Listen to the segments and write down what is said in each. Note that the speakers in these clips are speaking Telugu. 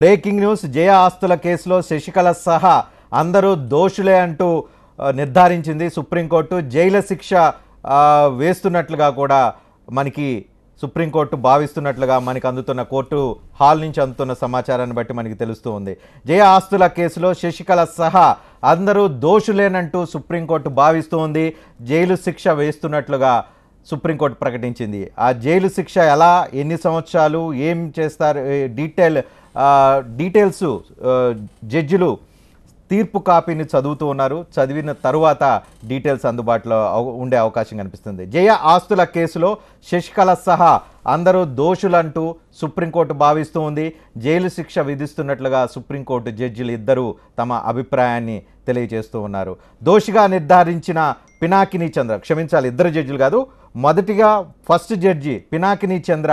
బ్రేకింగ్ న్యూస్ జయ ఆస్తుల కేసులో శశికళ సహా అందరూ దోషులే అంటూ నిర్ధారించింది సుప్రీంకోర్టు. జైలు శిక్ష వేస్తున్నట్లుగా కూడా మనకి సుప్రీంకోర్టు భావిస్తున్నట్లుగా మనకి అందుతున్న కోర్టు హాల్ నుంచి అందుతున్న సమాచారాన్ని బట్టి మనకి తెలుస్తూ ఉంది. జయ ఆస్తుల కేసులో శశికళ సహా అందరూ దోషులేనంటూ సుప్రీంకోర్టు భావిస్తూ ఉంది. జైలు శిక్ష వేస్తున్నట్లుగా సుప్రీంకోర్టు ప్రకటించింది. ఆ జైలు శిక్ష ఎలా, ఎన్ని సంవత్సరాలు, ఏం చేస్తారు, డీటెయిల్స్ జడ్జిలు తీర్పు కాపీని చదువుతూ ఉన్నారు. చదివిన తరువాత డీటెయిల్స్ అందుబాటులో ఉండే అవకాశం కనిపిస్తుంది. జయ ఆస్తుల కేసులో శశికళ సహా అందరూ దోషులంటూ సుప్రీంకోర్టు భావిస్తూ ఉంది. జైలు శిక్ష విధిస్తున్నట్లుగా సుప్రీంకోర్టు జడ్జిలు ఇద్దరూ తమ అభిప్రాయాన్ని తెలియజేస్తూ ఉన్నారు. దోషిగా నిర్ధారించిన పినాకిని చంద్ర, క్షమించాలి ఇద్దరు జడ్జిలు కాదు, మొదటిగా ఫస్ట్ జడ్జి పినాకిని చంద్ర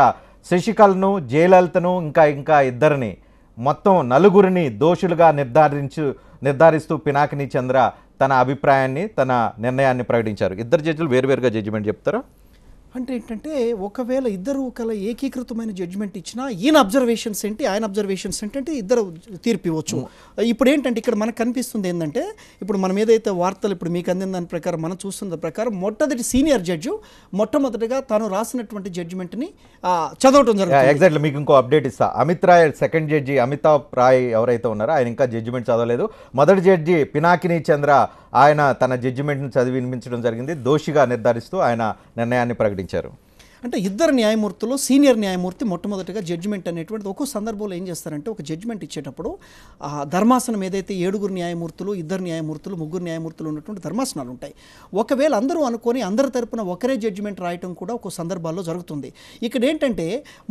శశికళను, జయలలితను ఇంకా ఇద్దరిని, మొత్తం నలుగురిని దోషులుగా నిర్ధారిస్తూ పినాకిని చంద్ర తన అభిప్రాయాన్ని, తన నిర్ణయాన్ని ప్రకటించారు. ఇద్దరు జడ్జిలు వేరువేరుగా జడ్జిమెంట్ చెప్తారా అంటే ఏంటంటే, ఒకవేళ ఇద్దరు ఒకవేళ ఏకీకృతమైన జడ్జిమెంట్ ఇచ్చినా ఈయన అబ్జర్వేషన్స్ ఏంటి, ఆయన అబ్జర్వేషన్స్ ఏంటంటే ఇద్దరు తీర్పు ఇవ్వచ్చు. ఇప్పుడు ఏంటంటే ఇక్కడ మనకు కనిపిస్తుంది ఏంటంటే, ఇప్పుడు మనం ఏదైతే వార్తలు ఇప్పుడు మీకు అందిన దాని ప్రకారం మనం చూస్తున్న ప్రకారం మొట్టమొదటి సీనియర్ జడ్జి మొట్టమొదటిగా తాను రాసినటువంటి జడ్జిమెంట్ని చదవటం జరుగుతుంది. ఎగ్జాక్ట్లీ మీకు ఇంకో అప్డేట్ ఇస్తా. అమిత్ రాయ్ సెకండ్ జడ్జి అమితాబ్ రాయ్ ఎవరైతే ఉన్నారో ఆయన ఇంకా జడ్జిమెంట్ చదవలేదు. మొదటి జడ్జి పినాకిని చంద్ర ఆయన తన జడ్జిమెంట్ను చదివి వినిపించడం జరిగింది. దోషిగా నిర్ధారిస్తూ ఆయన నిర్ణయాన్ని ప్రకటించారు. అంటే ఇద్దరు న్యాయమూర్తులు, సీనియర్ న్యాయమూర్తి మొట్టమొదటిగా జడ్జిమెంట్ అనేటువంటిది ఒక్కో సందర్భంలో ఏం చేస్తారంటే, ఒక జడ్జిమెంట్ ఇచ్చేటప్పుడు ఆ ధర్మాసనం ఏదైతే 7 న్యాయమూర్తులు, 2 న్యాయమూర్తులు, 3 న్యాయమూర్తులు ఉన్నటువంటి ధర్మాసనాలు ఉంటాయి. ఒకవేళ అందరూ అనుకొని అందరి తరపున ఒకరే జడ్జిమెంట్ రాయటం కూడా ఒక్కో సందర్భాల్లో జరుగుతుంది. ఇక్కడ ఏంటంటే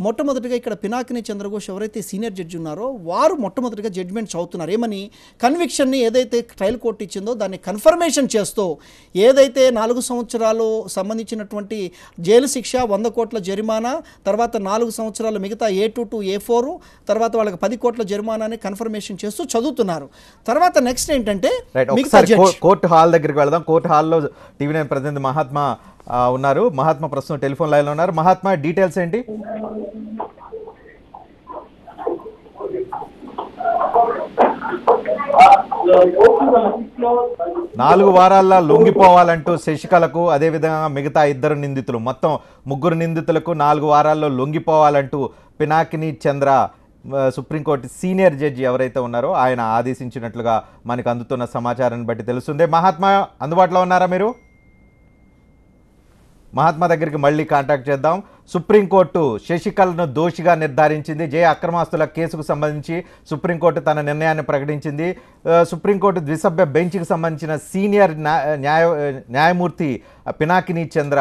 మొట్టమొదటిగా ఇక్కడ పినాకిని చంద్రఘోష్ ఎవరైతే సీనియర్ జడ్జి ఉన్నారో వారు మొట్టమొదటిగా జడ్జిమెంట్ చదువుతున్నారు. ఏమని, కన్విక్షన్ని ఏదైతే ట్రయల్ కోర్టు ఇచ్చిందో దాన్ని కన్ఫర్మేషన్ చేస్తూ ఏదైతే 4 సంవత్సరాలు సంబంధించినటువంటి జైలు శిక్ష, 100 కోట్ల జరిమానా, తర్వాత 4 సంవత్సరాలు మిగతా A2 to A4, తర్వాత వాళ్ళకి 10 కోట్ల జరిమానాని కన్ఫర్మేషన్ చేస్తూ చదువుతున్నారు. తర్వాత నెక్స్ట్ ఏంటంటే కోర్టు హాల్ దగ్గరికి వెళ్దాం. కోర్టు హాల్లో TV9 ప్రతినిధి మహాత్మా ఉన్నారు. మహాత్మా ప్రస్తుతం టెలిఫోన్ లైన్లో ఉన్నారు. మహాత్మా, డీటెయిల్స్ ఏంటి? 4 వారాల్లో లొంగిపోవాలంటూ శశికళకు, అదేవిధంగా మిగతా 2 నిందితులు, మొత్తం 3 నిందితులకు 4 వారాల్లో లొంగిపోవాలంటూ పినాకిని చంద్ర సుప్రీంకోర్టు సీనియర్ జడ్జి ఎవరైతే ఉన్నారో ఆయన ఆదేశించినట్లుగా మనకు అందుతున్న సమాచారాన్ని బట్టి తెలుస్తుంది. మహాత్మా అందుబాటులో ఉన్నారా మీరు? మహాత్మా దగ్గరికి మళ్ళీ కాంటాక్ట్ చేద్దాం. సుప్రీంకోర్టు శశికళను దోషిగా నిర్ధారించింది. జయ అక్రమాస్తుల కేసుకు సంబంధించి సుప్రీంకోర్టు తన నిర్ణయాన్ని ప్రకటించింది. సుప్రీంకోర్టు ద్విసభ్య బెంచ్కి సంబంధించిన సీనియర్ న్యాయమూర్తి పినాకిని చంద్ర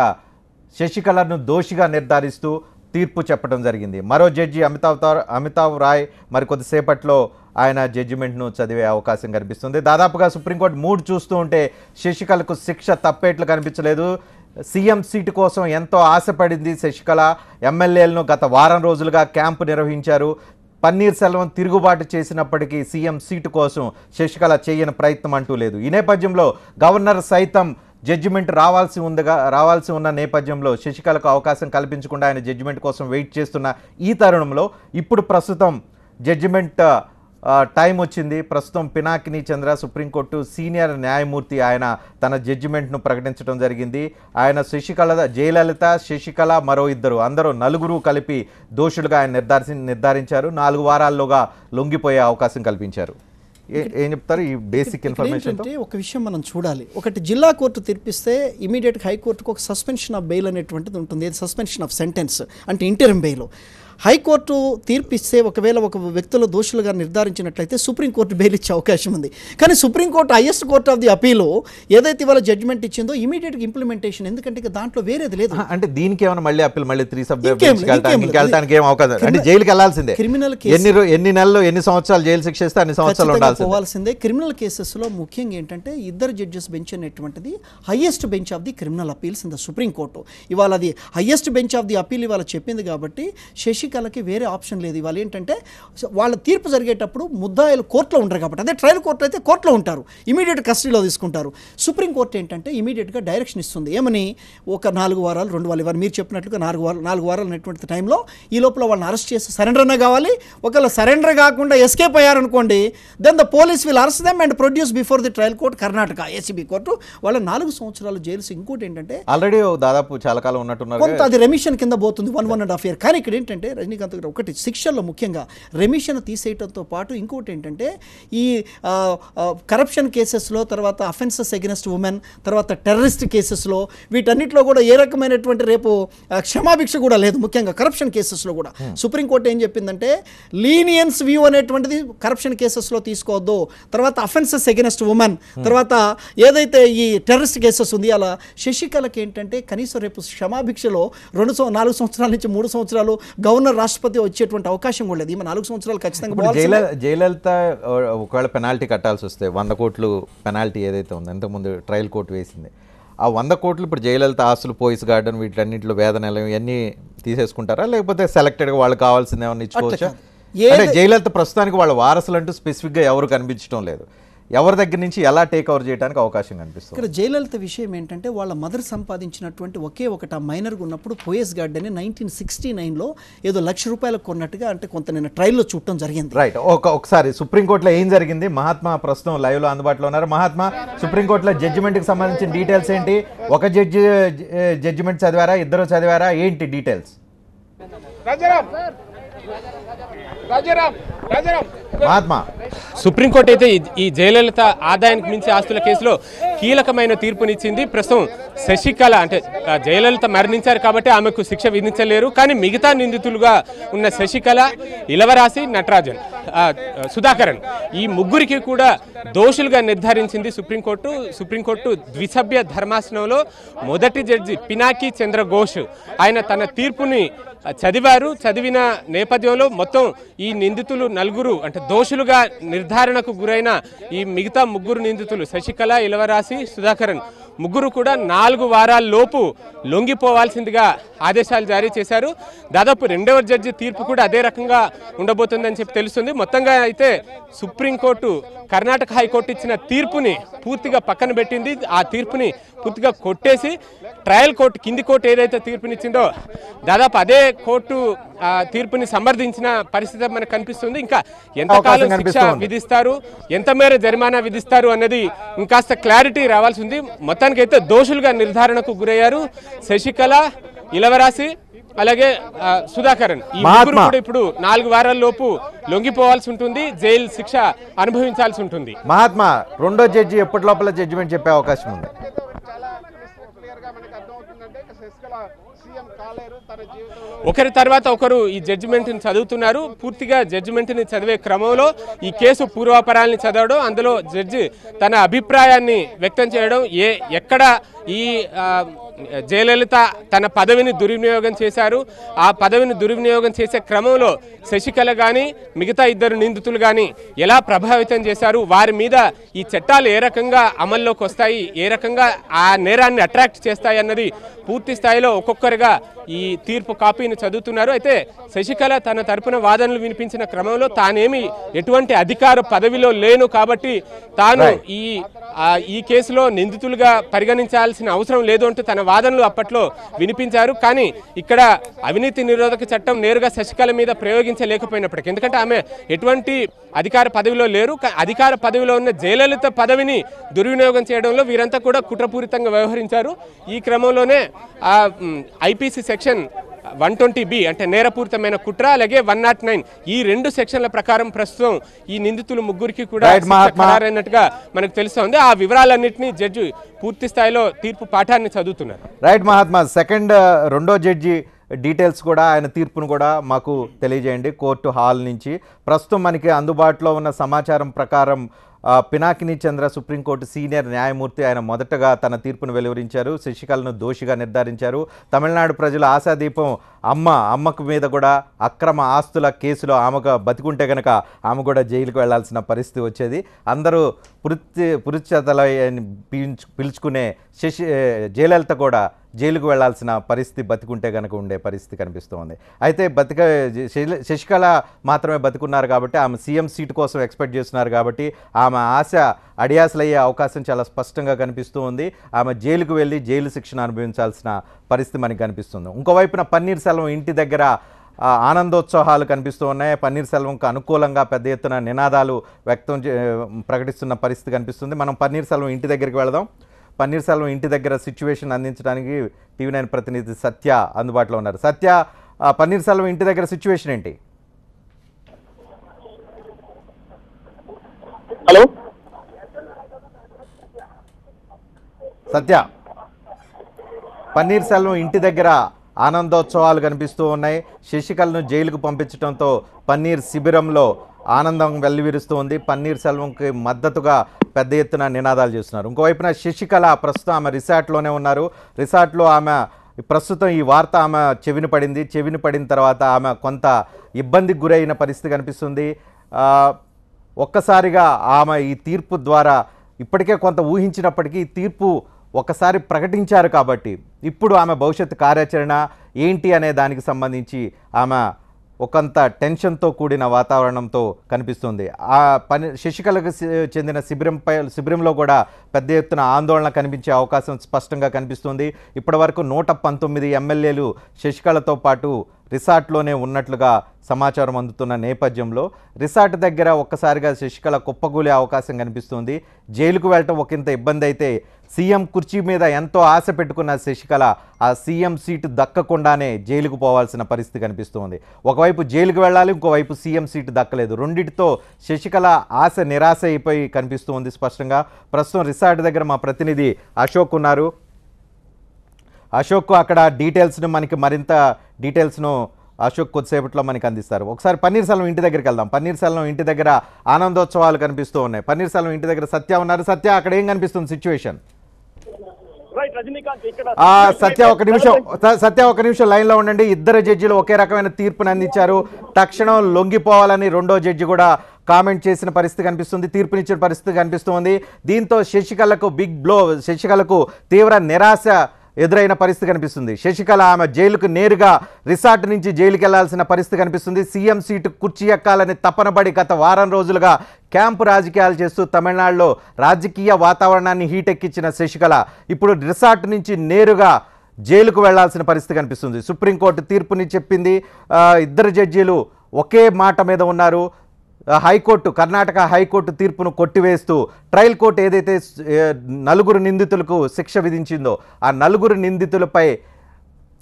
శశికళను దోషిగా నిర్ధారిస్తూ తీర్పు చెప్పడం జరిగింది. మరో జడ్జి అమితాబ్ రాయ్ మరికొద్దిసేపట్లో ఆయన జడ్జిమెంట్ను చదివే అవకాశం కనిపిస్తుంది. దాదాపుగా సుప్రీంకోర్టు మూడు చూస్తూ ఉంటే శశికళకు శిక్ష తప్పేట్లు కనిపించలేదు. సీఎం సీటు కోసం ఎంతో ఆశపడింది శశికళ. ఎమ్మెల్యేలను గత వారం రోజులుగా క్యాంపు నిర్వహించారు. పన్నీర్ సెల్వం తిరుగుబాటు చేసినప్పటికీ సీఎం సీటు కోసం శశికళ చేయని ప్రయత్నం అంటూ లేదు. ఈ నేపథ్యంలో గవర్నర్ సైతం జడ్జిమెంట్ రావాల్సి ఉన్న నేపథ్యంలో శశికళకు అవకాశం కల్పించకుండా ఆయన జడ్జిమెంట్ కోసం వెయిట్ చేస్తున్న ఈ తరుణంలో ఇప్పుడు ప్రస్తుతం జడ్జిమెంట్ టైం వచ్చింది. ప్రస్తుతం పినాకిని చంద్ర సుప్రీంకోర్టు సీనియర్ న్యాయమూర్తి ఆయన తన జడ్జిమెంట్ను ప్రకటించడం జరిగింది. ఆయన జయలలిత, శశికళ, మరో ఇద్దరు, అందరూ 4 కలిపి దోషులుగా ఆయన నిర్ధారించారు. 4 వారాల్లోగా లొంగిపోయే అవకాశం కల్పించారు. ఏం చెప్తారు ఈ బేసిక్ ఇన్ఫర్మేషన్? అంటే ఒక విషయం మనం చూడాలి. ఒకటి, జిల్లా కోర్టు తీర్పిస్తే ఇమీడియట్గా హైకోర్టుకు ఒక సస్పెన్షన్ ఆఫ్ బెయిల్ అనేటువంటిది ఉంటుంది. సస్పెన్షన్ ఆఫ్ సెంటెన్స్ అంటే ఇంటరిమ్ బెయిల్. హైకోర్టు తీర్పిస్తే ఒకవేళ ఒక వ్యక్తుల దోషులుగా నిర్ధారించినట్లయితే సుప్రీంకోర్టు బెయిల్ ఇచ్చే అవకాశం ఉంది. కానీ supreme court highest court of the appeal ఏదైతే ఇవాళ జడ్జిమెంట్ ఇచ్చిందో ఇమీడియట్గా ఇంప్లిమెంటేషన్, ఎందుకంటే దాంట్లో వేరేది లేదు. అంటే దీనికి ఏమైనా మళ్ళీ అప్పీల్, మళ్ళీ 3 సభ్యులకి వెళ్ళడానికి ఏం అవకాశం? అంటే జైలుకి వెళ్ళాల్సిందే. క్రిమినల్ ఎన్ని నెలలు, ఎన్ని సంవత్సరాలు జైలు శిక్ష ఇస్తే అన్ని సంవత్సరాలు పోవాల్సిందే. క్రిమినల్ కేసెస్లో ముఖ్యంగా ఏంటంటే 2 జడ్జెస్ బెంచ్ అనేటువంటిది highest bench of the criminal appeals in the supreme court. ఇవాళ అది highest bench of the appeal ఇవాళ చెప్పింది కాబట్టి శశికళకి వేరే ఆప్షన్ లేదు. ఇవాళ ఏంటంటే వాళ్ళ తీర్పు జరిగేటప్పుడు ముద్దాయిలు కోర్టులో ఉంటారు కాబట్టి, అదే ట్రయల్ కోర్టు అయితే కోర్టులో ఉంటారు, ఇమీడియట్ కస్టడీలో తీసుకుంటారు. సుప్రీంకోర్టు ఏంటంటే ఇమీడియట్గా డైరెక్షన్ ఇస్తుంది. ఏమని, ఒక 4 వారాలు 2 వారాలు ఇవాళ మీరు చెప్పినట్లుగా 4 వారాలు అనేటువంటి టైంలో ఈ లోపల వాళ్ళని అరెస్ట్ చేసి సరెండర్ అనే కావాలి. ఒకవేళ సరెండర్ కాకుండా ఎస్కేప్ అయ్యారనుకోండి, then the police will arrest them and produce before the trial court Karnataka ACB court. వాళ్ళ 4 సంవత్సరాలు జైలు. ఇంకోటి ఏంటంటే ఆల్రెడీ దాదాపు చాలా కాలం ఉన్నట్టున్నారు, కొంత అది రెమిషన్ కింద పోతుంది 1.5 year. కానీ ఇక్కడ ఏంటంటే రజనీకాంత్ గారు ఒకటి శిక్షల్లో ముఖ్యంగా రెమిషన్ తీసేయడంతో పాటు ఇంకోటి ఏంటంటే ఈ కరప్షన్ కేసెస్లో, తర్వాత అఫెన్సెస్ అగెన్స్ట్ ఉమెన్, తర్వాత టెర్రరిస్ట్ కేసెస్లో, వీటన్నిటిలో కూడా ఏ రకమైనటువంటి రేపు క్షమాభిక్ష కూడా లేదు. ముఖ్యంగా కరప్షన్ కేసెస్లో కూడా సుప్రీంకోర్టు ఏం చెప్పిందంటే లీనియన్స్ వ్యూ అనేటువంటిది కరప్షన్ కేసెస్లో తీసుకోవద్దు. తర్వాత అఫెన్సెస్ అగెన్స్ట్ ఉమెన్, తర్వాత ఏదైతే ఈ టెర్రరిస్ట్ కేసెస్ ఉంది, అలా శశికళకి ఏంటంటే కనీసం రేపు క్షమాభిక్షలో 4 సంవత్సరాల నుంచి 3 సంవత్సరాలు గవర్నర్ రాష్ట్రపతి వచ్చేటువంటి అవకాశం కూడా లేదు. ఈమె 4 సంవత్సరాలు ఖచ్చితంగా జయలలిత ఒకవేళ పెనాల్టీ కట్టాల్సి వస్తే 100 కోట్లు పెనాల్టీ ఏదైతే ఉందో ఇంతకుముందు ట్రయల్ కోర్టు వేసింది, ఆ 100 కోట్లు ఇప్పుడు జయలలిత ఆస్తులు, పోయిస్ గార్డెన్, వీటన్నింటిలో వేదనలు ఇవన్నీ తీసేసుకుంటారా, లేకపోతే సెలెక్టెడ్గా వాళ్ళు కావాల్సింది ఏమన్నా ఇచ్చుకోవచ్చా? అంటే జయలలిత ప్రస్తుతానికి వాళ్ళ వారసులు అంటూ స్పెసిఫిక్గా ఎవరు కనిపించడం లేదు, ఎవరి దగ్గర నుంచి ఎలా టేక్ ఓవర్ చేయడానికి అవకాశం కనిపిస్తుంది? ఇక్కడ జయలలిత విషయం ఏంటంటే వాళ్ళ మదర్ సంపాదించినటువంటి ఒకే ఒకటి మైనర్గా ఉన్నప్పుడు పోయస్ గార్డెన్ 1969లో ఏదో ₹1,00,000 కొన్నట్టుగా, అంటే కొంత నేను ట్రయల్లో చూడటం జరిగింది. రైట్. ఒకసారి సుప్రీంకోర్టులో ఏం జరిగింది? మహాత్మా ప్రస్తుతం లైవ్లో అందుబాటులో ఉన్నారు. మహాత్మా, సుప్రీంకోర్టులో జడ్జిమెంట్కి సంబంధించిన డీటెయిల్స్ ఏంటి? ఒక జడ్జిమెంట్ చదివారా, ఇద్దరు చదివారా, ఏంటి డీటెయిల్స్? మహాత్మా, సుప్రీంకోర్టు అయితే ఈ జయలలిత ఆదాయానికి మించి ఆస్తుల కేసులో కీలకమైన తీర్పునిచ్చింది. ప్రస్తుతం శశికళ అంటే జయలలిత మరణించారు కాబట్టి ఆమెకు శిక్ష విధించలేరు, కానీ మిగతా నిందితులుగా ఉన్న శశికళ, ఇలవరాసి, నటరాజన్, సుధాకరన్ ఈ ముగ్గురికి కూడా దోషులుగా నిర్ధారించింది సుప్రీంకోర్టు. సుప్రీంకోర్టు ద్విసభ్య ధర్మాసనంలో మొదటి జడ్జి పినాకీ చంద్ర ఘోష్ ఆయన తన తీర్పుని చదివిన నేపథ్యంలో మొత్తం ఈ నిందితులు 4 అంటే దోషులుగా నిర్ధారణకు గురైన ఈ మిగతా 3 నిందితులు శశికళ, ఇలవరాసి, సుధాకరన్ ముగ్గురు కూడా 4 వారాల లోపు లొంగిపోవాల్సిందిగా ఆదేశాలు జారీ చేశారు. దాదాపు 2వ జడ్జి తీర్పు కూడా అదే రకంగా ఉండబోతుందని చెప్పి తెలుస్తుంది. మొత్తంగా అయితే సుప్రీంకోర్టు కర్ణాటక హైకోర్టు ఇచ్చిన తీర్పుని పూర్తిగా పక్కన పెట్టింది. ఆ తీర్పుని పూర్తిగా కొట్టేసి ట్రయల్ కోర్టు, కింది కోర్టు ఏదైతే తీర్పునిచ్చిందో దాదాపు అదే కోర్టు తీర్పుని సమర్థించిన పరిస్థితి మనకు కనిపిస్తుంది. ఇంకా ఎంతకాలం శిక్ష విధిస్తారు, ఎంత మేర జరిమానా విధిస్తారు అన్నది ఇంకాస్త క్లారిటీ రావాల్సి ఉంది. మొత్తానికైతే దోషులుగా నిర్ధారణకు గురయ్యారు శశికళ, ఇలవరాసి, అలాగే సుధాకరన్. ఈ ముగ్గురు కూడా ఇప్పుడు 4 వారాల లోపు లొంగిపోవాల్సి ఉంటుంది, జైలు శిక్ష అనుభవించాల్సి ఉంటుంది. మహాత్మా, 2వ జడ్జి ఎప్పటి లోపల జడ్జిమెంట్ చెప్పే అవకాశం ఉంది? ఒకరి తర్వాత ఒకరు ఈ జడ్జిమెంట్ని చదువుతున్నారు. పూర్తిగా జడ్జిమెంట్ని చదివే క్రమంలో ఈ కేసు పూర్వాపరాల్ని చదవడం, అందులో జడ్జి తన అభిప్రాయాన్ని వ్యక్తం చేయడం, ఎక్కడ ఈ జయలలిత తన పదవిని దుర్వినియోగం చేశారు, ఆ పదవిని దుర్వినియోగం చేసే క్రమంలో శశికళ కానీ మిగతా 2 నిందితులు కానీ ఎలా ప్రభావితం చేశారు, వారి మీద ఈ చట్టాలు ఏ రకంగా అమల్లోకి వస్తాయి, ఏ రకంగా ఆ నేరాన్ని అట్రాక్ట్ చేస్తాయి అన్నది పూర్తి స్థాయిలో ఒక్కొక్కరిగా ఈ తీర్పు కాపీని చదువుతున్నారు. అయితే శశికళ తన తరపున వాదనలు వినిపించిన క్రమంలో తానేమి ఎటువంటి అధికార పదవిలో లేను కాబట్టి తాను ఈ కేసులో నిందితులుగా పరిగణించాల్సిన అవసరం లేదు అంటూ తన వాదనలు అప్పట్లో వినిపించారు. కానీ ఇక్కడ అవినీతి నిరోధక చట్టం నేరుగా శశికళ మీద ప్రయోగించలేకపోయినప్పటికీ, ఎందుకంటే ఆమె ఎటువంటి అధికార పదవిలో లేరు, అధికార పదవిలో ఉన్న జయలలిత పదవిని దుర్వినియోగం చేయడంలో వీరంతా కూడా కుట్రపూరితంగా వ్యవహరించారు. ఈ క్రమంలోనే ఐపీసీ సెక్షన్ 120B అంటే నేరపూరితమైన కుట్ర, అలాగే 109 ఈ 2 సెక్షన్ల ప్రకారం ప్రస్తుతం ఈ నిందితులు ముగ్గురికి కూడా ఖరారైనట్టుగా మనకు తెలుస్తోంది. ఆ వివరాలన్నింటినీ జడ్జి పూర్తి స్థాయిలో తీర్పు పాఠాన్ని చదువుతున్నారు. రైట్ మహాత్మా, 2వ జడ్జి డీటెయిల్స్ కూడా, ఆయన తీర్పును కూడా మాకు తెలియజేయండి. కోర్టు హాల్ నుంచి ప్రస్తుతం మనకి అందుబాటులో ఉన్న సమాచారం ప్రకారం పినాకిని చంద్ర సుప్రీంకోర్టు సీనియర్ న్యాయమూర్తి ఆయన మొదటగా తన తీర్పును వెలువరించారు. శశికళను దోషిగా నిర్ధారించారు. తమిళనాడు ప్రజల ఆశాదీపం అమ్మకు మీద కూడా అక్రమ ఆస్తుల కేసులో ఆమెకు బతికుంటే కనుక ఆమె కూడా జైలుకు వెళ్లాల్సిన పరిస్థితి వచ్చేది. అందరూ పురుచతలని పిలుచుకునే జయలలిత కూడా జైలుకు వెళ్లాల్సిన పరిస్థితి బతికుంటే కనుక ఉండే పరిస్థితి కనిపిస్తోంది. అయితే శశికళ మాత్రమే బతికున్నారు కాబట్టి ఆమె సీఎం సీటు కోసం ఎక్స్పెక్ట్ చేస్తున్నారు కాబట్టి ఆమె ఆశ అడియాసలయ్యే అవకాశం చాలా స్పష్టంగా కనిపిస్తూ ఉంది. ఆమె జైలుకు వెళ్ళి జైలు శిక్షణ అనుభవించాల్సిన పరిస్థితి మనకి కనిపిస్తుంది. ఇంకోవైపున పన్నీర్ సెల్వం ఇంటి దగ్గర ఆనందోత్సాహాలు కనిపిస్తూ ఉన్నాయి. పన్నీర్ సెల్వంకు అనుకూలంగా పెద్ద ఎత్తున నినాదాలు ప్రకటిస్తున్న పరిస్థితి కనిపిస్తుంది. మనం పన్నీర్ సెల్వం ఇంటి దగ్గరికి వెళదాం. పన్నీర్ సెల్వం ఇంటి దగ్గర సిచ్యువేషన్ అందించడానికి TV9 ప్రతినిధి సత్య అందుబాటులో ఉన్నారు. సత్య, పన్నీర్ సెల్వం ఇంటి దగ్గర సిచ్యువేషన్ ఏంటి? హలో సత్య, పన్నీర్ సెల్వం ఇంటి దగ్గర ఆనందోత్సవాలు కనిపిస్తూ ఉన్నాయి. శశికళను జైలుకు పంపించడంతో పన్నీర్ శిబిరంలో ఆనందం వెల్లివిరుస్తూ ఉంది. పన్నీర్ సెల్వంకి మద్దతుగా పెద్ద ఎత్తున నినాదాలు చేస్తున్నారు. ఇంకోవైపున శశికళ ప్రస్తుతం ఆమె రిసార్ట్లోనే ఉన్నారు. రిసార్ట్లో ఆమె ప్రస్తుతం ఈ వార్త ఆమె చెవిన పడిన తర్వాత ఆమె కొంత ఇబ్బందికి గురైన పరిస్థితి కనిపిస్తుంది. ఒక్కసారిగా ఆమె ఈ తీర్పు ద్వారా ఇప్పటికే కొంత ఊహించినప్పటికీ తీర్పు ఒకసారి ప్రకటించారు కాబట్టి ఇప్పుడు ఆమె భవిష్యత్తు కార్యాచరణ ఏంటి అనే దానికి సంబంధించి ఆమె ఒకంత టెన్షన్తో కూడిన వాతావరణంతో కనిపిస్తుంది. శశికళకు చెందిన శిబిరంలో కూడా పెద్ద ఎత్తున ఆందోళన కనిపించే అవకాశం స్పష్టంగా కనిపిస్తుంది. ఇప్పటివరకు 119 ఎమ్మెల్యేలు శశికళతో పాటు రిసార్ట్లోనే ఉన్నట్లుగా సమాచారం అందుతున్న నేపథ్యంలో రిసార్ట్ దగ్గర ఒక్కసారిగా శశికళ కుప్పగూలే అవకాశం కనిపిస్తుంది. జైలుకు వెళ్ళటం ఒకంత ఇబ్బంది అయితే సీఎం కుర్చీ మీద ఎంతో ఆశ పెట్టుకున్న శశికళ ఆ సీఎం సీటు దక్కకుండానే జైలుకు పోవాల్సిన పరిస్థితి కనిపిస్తుంది. ఒకవైపు జైలుకు వెళ్ళాలి, ఇంకోవైపు సీఎం సీటు దక్కలేదు. రెండింటితో శశికళ ఆశ నిరాశ అయిపోయి కనిపిస్తుంది స్పష్టంగా. ప్రస్తుతం రిసార్ట్ దగ్గర మా ప్రతినిధి అశోక్ ఉన్నారు. అశోక్, అక్కడ మనకి మరింత డీటెయిల్స్ను అశోక్ కొద్దిసేపట్లో మనకి అందిస్తారు. ఒకసారి పన్నీర్ సెల్వం ఇంటి దగ్గరికి వెళ్దాం. పన్నీర్ సెల్వం ఇంటి దగ్గర ఆనందోత్సవాలు కనిపిస్తూ ఉన్నాయి. పన్నీర్ సెల్వం ఇంటి దగ్గర సత్య ఉన్నారు. సత్య, అక్కడ ఏం కనిపిస్తుంది సిచ్యువేషన్? సత్య ఒక నిమిషం లైన్ లో ఉండండి. ఇద్దరు జడ్జిలు ఒకే రకమైన తీర్పును అందించారు. తక్షణం లొంగిపోవాలని రెండో జడ్జి కూడా కామెంట్ చేసిన పరిస్థితి కనిపిస్తుంది, తీర్పునిచ్చిన పరిస్థితి కనిపిస్తుంది. దీంతో శశికళకు బిగ్ బ్లో, శశికళకు తీవ్ర నిరాశ ఎదురైన పరిస్థితి కనిపిస్తుంది. శశికళ ఆమె జైలుకు నేరుగా రిసార్ట్ నుంచి జైలుకి వెళ్లాల్సిన పరిస్థితి కనిపిస్తుంది. సీఎం సీటు కుర్చీ ఎక్కాలని తపనబడి గత వారం రోజులుగా క్యాంపు రాజకీయాలు చేస్తూ తమిళనాడులో రాజకీయ వాతావరణాన్ని హీటెక్కించిన శశికళ ఇప్పుడు రిసార్ట్ నుంచి నేరుగా జైలుకు వెళ్లాల్సిన పరిస్థితి కనిపిస్తుంది. సుప్రీంకోర్టు తీర్పుని చెప్పింది. ఇద్దరు జడ్జీలు ఒకే మాట మీద ఉన్నారు. కర్ణాటక హైకోర్టు తీర్పును కొట్టివేస్తూ ట్రయల్ కోర్టు ఏదైతే 4 నిందితులకు శిక్ష విధించిందో ఆ 4 నిందితులపై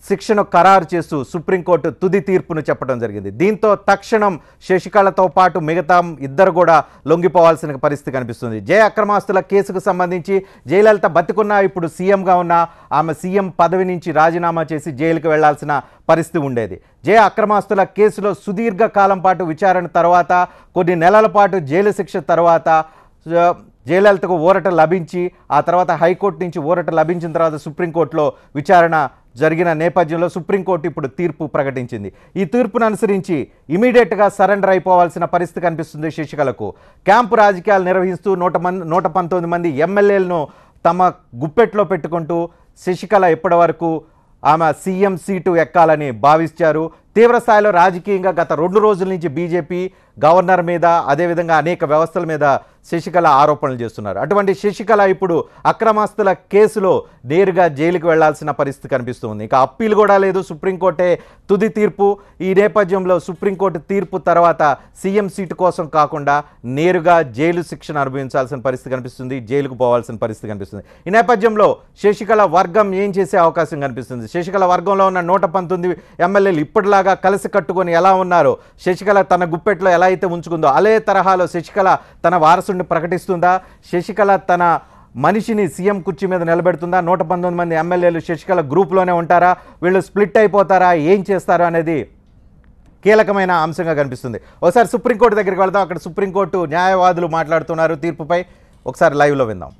శిక్షను ఖరారు చేస్తూ సుప్రీంకోర్టు తుది తీర్పును చెప్పడం జరిగింది. దీంతో తక్షణం శశికళతో పాటు మిగతా ఇద్దరు కూడా లొంగిపోవాల్సిన పరిస్థితి కనిపిస్తుంది. అక్రమాస్తుల కేసుకు సంబంధించి జయలలిత బతికున్నా ఇప్పుడు సీఎంగా ఉన్న ఆమె సీఎం పదవి నుంచి రాజీనామా చేసి జైలుకు వెళ్లాల్సిన పరిస్థితి ఉండేది. అక్రమాస్తుల కేసులో సుదీర్ఘ కాలం పాటు విచారణ తర్వాత, కొన్ని నెలల పాటు జైలు శిక్ష తర్వాత జయలలితకు ఊరట లభించి ఆ తర్వాత హైకోర్టు నుంచి ఊరట లభించిన తర్వాత సుప్రీంకోర్టులో విచారణ జరిగిన నేపథ్యంలో సుప్రీంకోర్టు ఇప్పుడు తీర్పు ప్రకటించింది. ఈ తీర్పును అనుసరించి ఇమీడియట్గా సరెండర్ అయిపోవాల్సిన పరిస్థితి కనిపిస్తుంది శశికళకు. క్యాంపు రాజకీయాలు నిర్వహిస్తూ 119 మంది ఎమ్మెల్యేలను తమ గుప్పెట్లో పెట్టుకుంటూ శశికళ ఇప్పటి వరకు ఆమె సీఎం సీటు ఎక్కాలని భావించారు. తీవ్ర స్థాయిలో రాజకీయంగా గత 2 రోజుల నుంచి బీజేపీ గవర్నర్ మీద, అదేవిధంగా అనేక వ్యవస్థల మీద శశికళ ఆరోపణలు చేస్తున్నారు. అటువంటి శశికళ ఇప్పుడు అక్రమాస్తుల కేసులో నేరుగా జైలుకు వెళ్లాల్సిన పరిస్థితి కనిపిస్తుంది. ఇక అప్పీల్ కూడా లేదు, సుప్రీంకోర్టే తుది తీర్పు. ఈ నేపథ్యంలో సుప్రీంకోర్టు తీర్పు తర్వాత సీఎం సీటు కోసం కాకుండా నేరుగా జైలు శిక్షణ అనుభవించాల్సిన పరిస్థితి కనిపిస్తుంది, జైలుకు పోవాల్సిన పరిస్థితి కనిపిస్తుంది. ఈ నేపథ్యంలో శశికళ వర్గం ఏం చేసే అవకాశం కనిపిస్తుంది? శశికళ వర్గంలో ఉన్న 119 ఎమ్మెల్యేలు ఇప్పటిలాగా కలిసి కట్టుకొని ఎలా ఉన్నారో, శశికళ తన గుప్పెట్లో ఎలా అయితే ఉంచుకుందో అదే తరహాలో శశికళ తన వారసుడిని ప్రకటిస్తుందా? శశికళ తన మనిషిని సీఎం కుర్చీ మీద నిలబెడుతుందా? 119 మంది ఎమ్మెల్యేలు శశికళ గ్రూప్లోనే ఉంటారా? వీళ్ళు స్ప్లిట్ అయిపోతారా? ఏం చేస్తారా అనేది కీలకమైన అంశంగా కనిపిస్తుంది. ఒకసారి సుప్రీంకోర్టు దగ్గరికి వెళ్దాం. అక్కడ సుప్రీంకోర్టు న్యాయవాదులు మాట్లాడుతున్నారు తీర్పుపై. ఒకసారి లైవ్లో విందాం.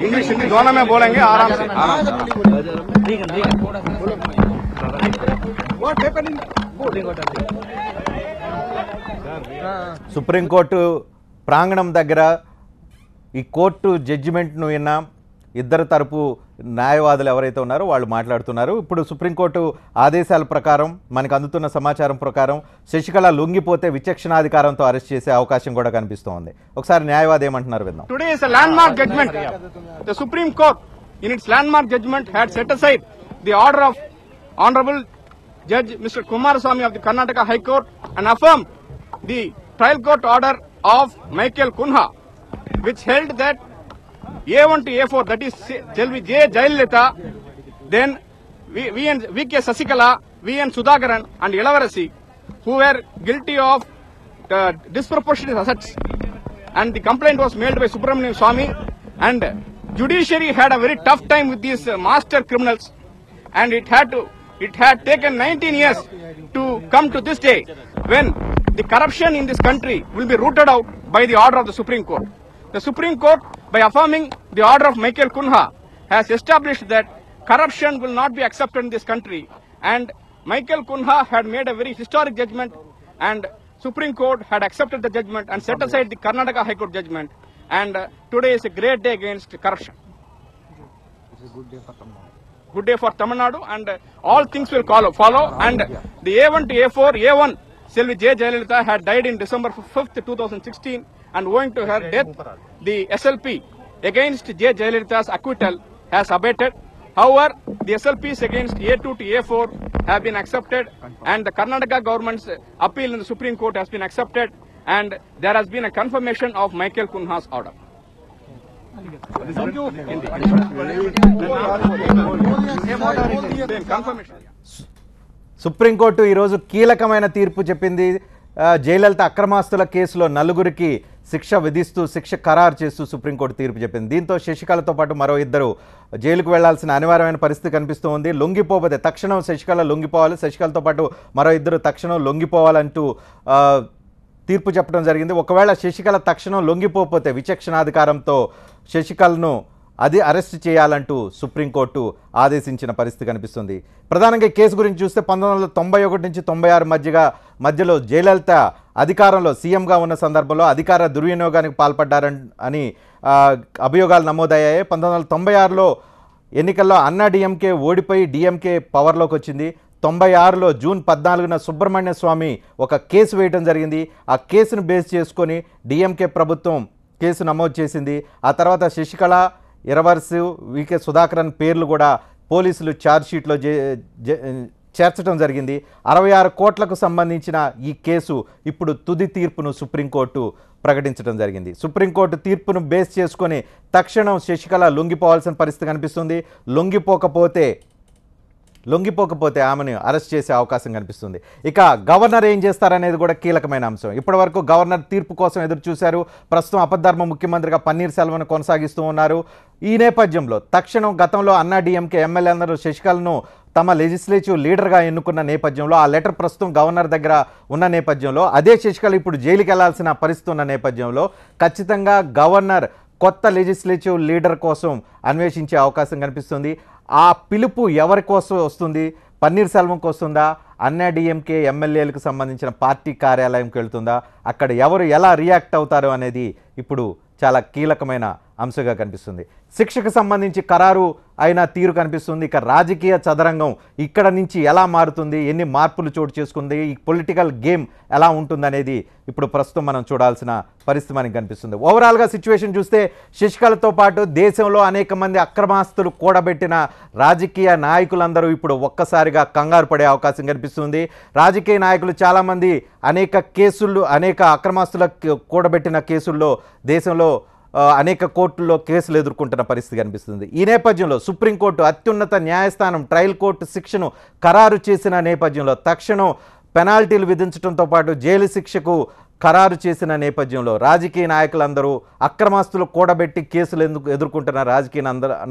इंग्लिश हिंदी दोनों में बोलेंगे आराम से సుప్రీంకోర్టు ప్రాంగణం దగ్గర ఈ కోర్టు జడ్జిమెంట్ను విన్నా ఇద్దరు తరపు న్యాయవాదులు ఎవరైతే ఉన్నారో వాళ్ళు మాట్లాడుతున్నారు. ఇప్పుడు సుప్రీంకోర్టు ఆదేశాల ప్రకారం మనకు అందుతున్న సమాచారం ప్రకారం శశికళ లొంగిపోతే విచక్షణాధికారంతో అరెస్ట్ చేసే అవకాశం కూడా కనిపిస్తోంది. ఒకసారి న్యాయవాది ఏమంటున్నారు విందాం. Today is a landmark judgment. The Supreme Court in its landmark judgment had set aside the order of Honorable Judge Mr. Kumaraswamy of the Karnataka High Court and affirmed the trial court order of Michael Kunha, which held that A1 to A4, that is Selvi J. Jayalalitha, then V.K. Sasikala, V.N. Sudhakaran and Ilavarasi, who were guilty of disproportionate assets. And the complaint was made by Subramanian Swamy, and judiciary had a very tough time with these master criminals, and it had taken 19 years to come to this day when the corruption in this country will be rooted out by the order of the Supreme Court. The Supreme Court, by affirming the order of Michael Kunha, has established that corruption will not be accepted in this country, and Michael Kunha had made a very historic judgment, and Supreme Court had accepted the judgment and set aside the Karnataka High Court judgment, and today is a great day against corruption. Good day for Tamil Nadu, and all things will follow, and the A1 to A4, A1 Selvi J. Jayalalitha had died in December 5th, 2016, and owing to her death, the SLP against J. Jayalalitha's acquittal has abated. However, the SLPs against A2 to A4 have been accepted, and the Karnataka government's appeal in the Supreme Court has been accepted, and there has been a confirmation of Michael Kunha's order. Supreme court ఈరోజు కీలకమైన తీర్పు చెప్పింది. జయలలిత అక్రమాస్తుల కేసులో నలుగురికి శిక్ష విధిస్తూ శిక్ష ఖరారు చేస్తూ సుప్రీంకోర్టు తీర్పు చెప్పింది. దీంతో శశికళతో పాటు మరో ఇద్దరు జైలుకు వెళ్లాల్సిన అనివార్యమైన పరిస్థితి కనిపిస్తూ ఉంది. లొంగిపోతే తక్షణం శశికళ లొంగిపోవాలి, శశికళతో పాటు మరో ఇద్దరు తక్షణం లొంగిపోవాలంటూ తీర్పు చెప్పడం జరిగింది. ఒకవేళ శశికళ తక్షణం లొంగిపోతే విచక్షణాధికారంతో శశికళను అరెస్ట్ చేయాలంటూ సుప్రీంకోర్టు ఆదేశించిన పరిస్థితి కనిపిస్తుంది. ప్రధానంగా ఈ కేసు గురించి చూస్తే 1991 నుంచి 96 మధ్యలో జయలలిత అధికారంలో సీఎంగా ఉన్న సందర్భంలో అధికార దుర్వినియోగానికి పాల్పడ్డారని అభియోగాలు నమోదయ్యాయి. 1996లో ఎన్నికల్లో అన్నా డిఎంకే ఓడిపోయి డిఎంకే పవర్లోకి వచ్చింది. 96లో జూన్ 14న సుబ్రహ్మణ్య స్వామి ఒక కేసు వేయడం జరిగింది. ఆ కేసును బేస్ చేసుకొని డిఎంకే ప్రభుత్వం కేసు నమోదు చేసింది. ఆ తర్వాత శశికళ, ఇరవర్సు, వికే సుధాకరన్ పేర్లు కూడా పోలీసులు ఛార్జ్షీట్లో చేర్చడం జరిగింది. 66 కోట్లకు సంబంధించిన ఈ కేసు ఇప్పుడు తుది తీర్పును సుప్రీంకోర్టు ప్రకటించడం జరిగింది. సుప్రీంకోర్టు తీర్పును బేస్ చేసుకొని తక్షణం శశికళ లొంగిపోవాల్సిన పరిస్థితి కనిపిస్తుంది. లొంగిపోకపోతే ఆమెను అరెస్ట్ చేసే అవకాశం కనిపిస్తుంది. ఇక గవర్నర్ ఏం చేస్తారనేది కూడా కీలకమైన అంశం. ఇప్పటివరకు గవర్నర్ తీర్పు కోసం ఎదురు చూశారు. ప్రస్తుతం అపద్ధర్మ ముఖ్యమంత్రిగా పన్నీర్ సెల్వన్ కొనసాగిస్తూ ఉన్నారు. ఈ నేపథ్యంలో తక్షణం గతంలో అన్నా డిఎంకే ఎమ్మెల్యేలందరూ శశికళను తమ లెజిస్లేటివ్ లీడర్గా ఎన్నుకున్న నేపథ్యంలో ఆ లెటర్ ప్రస్తుతం గవర్నర్ దగ్గర ఉన్న నేపథ్యంలో అదే శశికళ ఇప్పుడు జైలుకి వెళ్లాల్సిన పరిస్థితి ఉన్న నేపథ్యంలో ఖచ్చితంగా గవర్నర్ కొత్త లెజిస్లేటివ్ లీడర్ కోసం అన్వేషించే అవకాశం కనిపిస్తుంది. ఆ పిలుపు ఎవరి కోసం వస్తుంది? పన్నీర్ సెల్వంకి వస్తుందా? అన్నా డిఎంకే ఎమ్మెల్యేలకు సంబంధించిన పార్టీ కార్యాలయంకి వెళ్తుందా? అక్కడ ఎవరు ఎలా రియాక్ట్ అవుతారు అనేది ఇప్పుడు చాలా కీలకమైన అంశంగా కనిపిస్తుంది. శిక్షకు సంబంధించి ఖరారు అయిన తీరు కనిపిస్తుంది. ఇక రాజకీయ చదరంగం ఇక్కడ నుంచి ఎలా మారుతుంది, ఎన్ని మార్పులు చోటు చేసుకుంది, ఈ పొలిటికల్ గేమ్ ఎలా ఉంటుందనేది ఇప్పుడు ప్రస్తుతం మనం చూడాల్సిన పరిస్థితి మనకి కనిపిస్తుంది. ఓవరాల్గా సిచ్యువేషన్ చూస్తే శశికళతో పాటు దేశంలో అనేక మంది అక్రమాస్తులు కూడబెట్టిన రాజకీయ నాయకులందరూ ఇప్పుడు ఒక్కసారిగా కంగారు పడే అవకాశం కనిపిస్తుంది. రాజకీయ నాయకులు చాలామంది అనేక అక్రమాస్తుల కూడబెట్టిన కేసుల్లో దేశంలో అనేక కోర్టుల్లో కేసులు ఎదుర్కొంటున్న పరిస్థితి కనిపిస్తుంది. ఈ నేపథ్యంలో సుప్రీంకోర్టు అత్యున్నత న్యాయస్థానం ట్రయల్ కోర్టు శిక్షను ఖరారు చేసిన నేపథ్యంలో తక్షణం పెనాల్టీలు విధించడంతో పాటు జైలు శిక్షకు ఖరారు చేసిన నేపథ్యంలో రాజకీయ నాయకులందరూ అక్రమాస్తులు కూడబెట్టి కేసులు ఎదుర్కొంటున్న రాజకీయ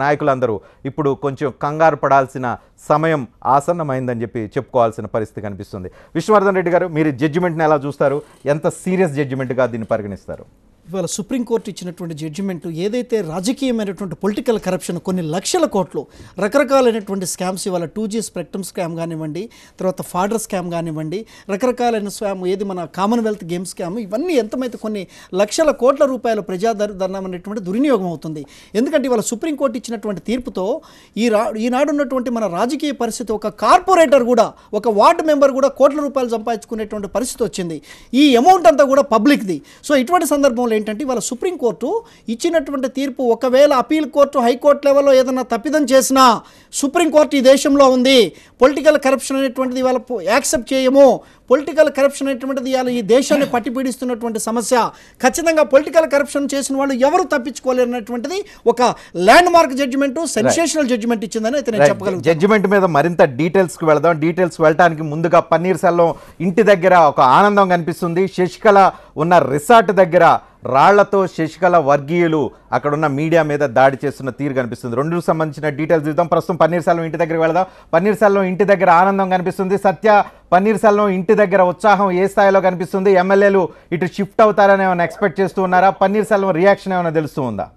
నాయకులందరూ ఇప్పుడు కొంచెం కంగారు పడాల్సిన సమయం ఆసన్నమైందని చెప్పుకోవాల్సిన పరిస్థితి కనిపిస్తుంది. విష్ణువర్ధన్ రెడ్డి గారు, మీరు జడ్జిమెంట్ని ఎలా చూస్తారు? ఎంత సీరియస్ జడ్జిమెంట్గా దీన్ని పరిగణిస్తారు? ఇవాళ సుప్రీంకోర్టు ఇచ్చినటువంటి జడ్జిమెంటు ఏదైతే రాజకీయమైనటువంటి పొలిటికల్ కరప్షన్ కొన్ని లక్షల కోట్లు రకరకాలైనటువంటి స్కామ్స్, ఇవాళ 2G స్పెక్ట్రమ్ స్కామ్ కానివ్వండి, తర్వాత ఫాడర్ స్కామ్ కానివ్వండి, రకరకాలైన స్కామ్, ఏది మన కామన్వెల్త్ గేమ్ స్కామ్, ఇవన్నీ ఎంతమైతే కొన్ని లక్షల కోట్ల రూపాయల ప్రజాధనం అనేటువంటి దుర్వినియోగం అవుతుంది. ఎందుకంటే ఇవాళ సుప్రీంకోర్టు ఇచ్చినటువంటి తీర్పుతో ఈనాడు ఉన్నటువంటి మన రాజకీయ పరిస్థితి, ఒక కార్పొరేటర్ కూడా, ఒక వార్డు మెంబర్ కూడా కోట్ల రూపాయలు సంపాదించుకునేటువంటి పరిస్థితి వచ్చింది. ఈ అమౌంట్ అంతా కూడా పబ్లిక్ది. సో ఇటువంటి సందర్భంలో ఏంటంటే ఇవాళ సుప్రీంకోర్టు ఇచ్చినటువంటి తీర్పు, ఒకవేళ అపీల్ కోర్టు, హైకోర్టు లెవెల్లో ఏదైనా తప్పిదం చేసినా సుప్రీంకోర్టు ఈ దేశంలో ఉంది. పొలిటికల్ కరప్షన్ అనేటువంటిది ఇవాళ యాక్సెప్ట్ చేయము. పొలిటికల్ కరప్షన్ అనేటువంటిది ఇవాళ ఈ దేశాన్ని పట్టిపీడిస్తున్నటువంటి సమస్య. ఖచ్చితంగా పొలిటికల్ కరప్షన్ చేసిన వాళ్ళు ఎవరు తప్పించుకోలేరు అనేటువంటిది ఒక landmark judgement, sensational judgement ఇచ్చిందని అయితే నేను చెప్పగలను. జడ్జిమెంట్ మీద మరింత డీటెయిల్స్కి వెళదాం. డీటెయిల్స్కి వెళ్ళడానికి ముందుగా పన్నీర్ సెల్వం ఇంటి దగ్గర ఒక ఆనందం కనిపిస్తుంది. శశికళ ఉన్న రిసార్ట్ దగ్గర రాళ్లతో శశికళ వర్గీయులు అక్కడున్న మీడియా మీద దాడి చేస్తున్న తీరు కనిపిస్తుంది. రెండుకు సంబంధించిన డీటెయిల్స్ చూద్దాం. ప్రస్తుతం పన్నీర్ సెల్వం ఇంటి దగ్గరికి వెళదాం. పన్నీర్ సెల్వం ఇంటి దగ్గర ఆనందం కనిపిస్తుంది. సత్య, పన్నీర్ సెల్వం ఇంటి దగ్గర ఉత్సాహం ఏ స్థాయిలో కనిపిస్తుంది? ఎమ్మెల్యేలు ఇటు షిఫ్ట్ అవుతారని ఏమైనా ఎక్స్పెక్ట్ చేస్తూ ఉన్నారా? పన్నీర్ సెల్వం రియాక్షన్ ఏమైనా తెలుస్తూ ఉందా?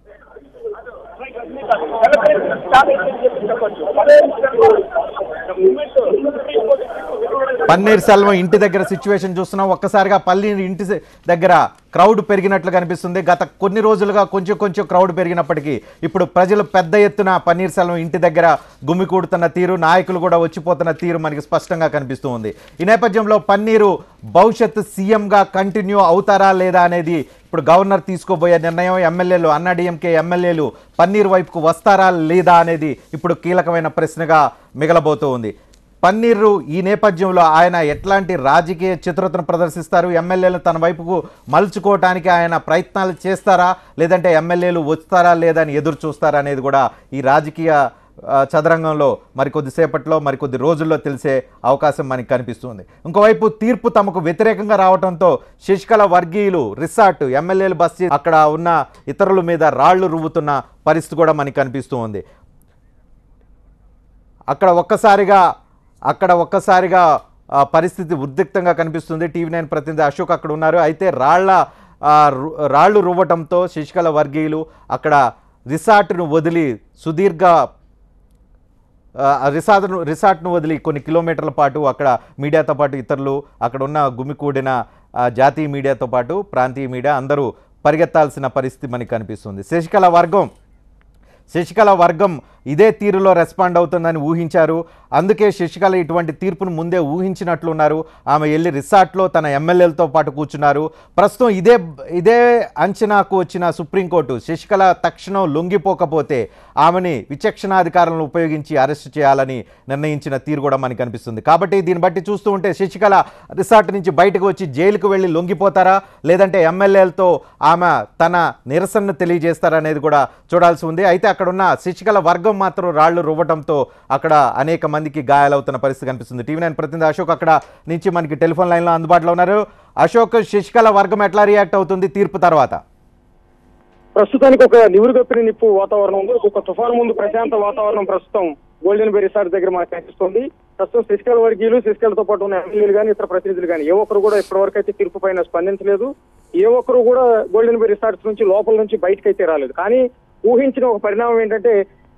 పన్నీర్ సెల్వం ఇంటి దగ్గర సిచ్యువేషన్ చూస్తున్నాం. ఒక్కసారిగా పన్నీర్ ఇంటి దగ్గర క్రౌడ్ పెరిగినట్లు కనిపిస్తుంది. గత కొన్ని రోజులుగా కొంచెం క్రౌడ్ పెరిగినప్పటికీ ఇప్పుడు ప్రజలు పెద్ద ఎత్తున పన్నీర్ సెల్వం ఇంటి దగ్గర గుమికూడుతున్న తీరు, నాయకులు కూడా వచ్చిపోతున్న తీరు మనకి స్పష్టంగా కనిపిస్తూ ఉంది. ఈ నేపథ్యంలో పన్నీరు భవిష్యత్తు సీఎంగా కంటిన్యూ అవుతారా లేదా అనేది ఇప్పుడు గవర్నర్ తీసుకోబోయే నిర్ణయం. ఎమ్మెల్యేలు, అన్నాడీఎంకే ఎమ్మెల్యేలు పన్నీర్ వైపుకు వస్తారా లేదా అనేది ఇప్పుడు కీలకమైన ప్రశ్నగా మిగలబోతూ ఉంది. పన్నీరు ఈ నేపథ్యంలో ఆయన ఎట్లాంటి రాజకీయ చతురతను ప్రదర్శిస్తారు? ఎమ్మెల్యేలు తన వైపుకు మలుచుకోవటానికి ఆయన ప్రయత్నాలు చేస్తారా, లేదంటే ఎమ్మెల్యేలు వస్తారా లేదా అని ఎదురు చూస్తారా అనేది కూడా ఈ రాజకీయ చదరంగంలో మరికొద్దిసేపట్లో, మరికొద్ది రోజుల్లో తెలిసే అవకాశం మనకి కనిపిస్తుంది. ఇంకోవైపు తీర్పు తమకు వ్యతిరేకంగా రావడంతో శశికళ వర్గీయులు రిసార్ట్, ఎమ్మెల్యేలు బస్సు, అక్కడ ఉన్న ఇతరుల మీద రాళ్లు రువ్వుతున్న పరిస్థితి కూడా మనకి కనిపిస్తూ ఉంది. అక్కడ ఒక్కసారిగా పరిస్థితి ఉద్రిక్తంగా కనిపిస్తుంది. TV9 ప్రతినిధి అశోక్ అక్కడ ఉన్నారు. అయితే రాళ్లు రువ్వటంతో శశికళ వర్గీయులు అక్కడ రిసార్ట్ను వదిలి రిసార్ట్ను వదిలి కొన్ని కిలోమీటర్ల పాటు అక్కడ మీడియాతో పాటు ఇతరులు, అక్కడ ఉన్న గుమికూడిన జాతీయ మీడియాతో పాటు ప్రాంతీయ మీడియా అందరూ పరిగెత్తాల్సిన పరిస్థితి మనకి కనిపిస్తుంది. శశికళ వర్గం ఇదే తీరులో రెస్పాండ్ అవుతుందని ఊహించారు. అందుకే శశికళ ఇటువంటి తీర్పును ముందే ఊహించినట్లున్నారు. ఆమె వెళ్ళి రిసార్ట్లో తన ఎమ్మెల్యేలతో పాటు కూర్చున్నారు. ప్రస్తుతం ఇదే అంచనాకు వచ్చిన సుప్రీంకోర్టు శశికళ తక్షణం లొంగిపోకపోతే ఆమెని విచక్షణాధికారులను ఉపయోగించి అరెస్ట్ చేయాలని నిర్ణయించిన తీరు కూడా మనకు కనిపిస్తుంది. కాబట్టి దీన్ని బట్టి చూస్తూ ఉంటే శశికళ రిసార్ట్ నుంచి బయటకు వచ్చి జైలుకు వెళ్ళి లొంగిపోతారా, లేదంటే ఎమ్మెల్యేలతో ఆమె తన నిరసనను తెలియజేస్తారా అనేది కూడా చూడాల్సి ఉంది. అయితే అక్కడున్న శశికళ వర్గం మాత్రం రాళ్లు రువ్వటంతో అక్కడ అనేక మందికి గాయాలవుతున్న పరిస్థితి కనిపిస్తుంది. TV9 ప్రతినిధి అశోక్ అక్కడ నుంచి మనకి టెలిఫోన్ లైన్లో అందుబాటులో ఉన్నారు. అశోక్, శశికళ వర్గం ఎట్లా రియాక్ట్ అవుతుంది తీర్పు తర్వాత? ప్రస్తుతానికి ఒక నివురుగప్పిన నిప్పు వాతావరణం ఉంది. ఒక తుఫాను ముందు ప్రశాంత వాతావరణం ప్రస్తుతం గోల్డెన్ బే రిసార్ట్ దగ్గర మనకు కనిపిస్తుంది. ప్రస్తుతం శశికళ వర్గీయులు, శశికళతో పాటు ఉన్న ఎమ్మెల్యేలు కానీ ఇతర ప్రతినిధులు కానీ ఏ ఒక్కరు కూడా ఇప్పటివరకు అయితే తీర్పు పైన స్పందించలేదు. ఏ ఒక్కరు కూడా గోల్డెన్ బే రిసార్ట్స్ నుంచి లోపల నుంచి బయటకు అయితే రాలేదు. కానీ ఊహించిన ఒక పరిణామం ఏంటంటే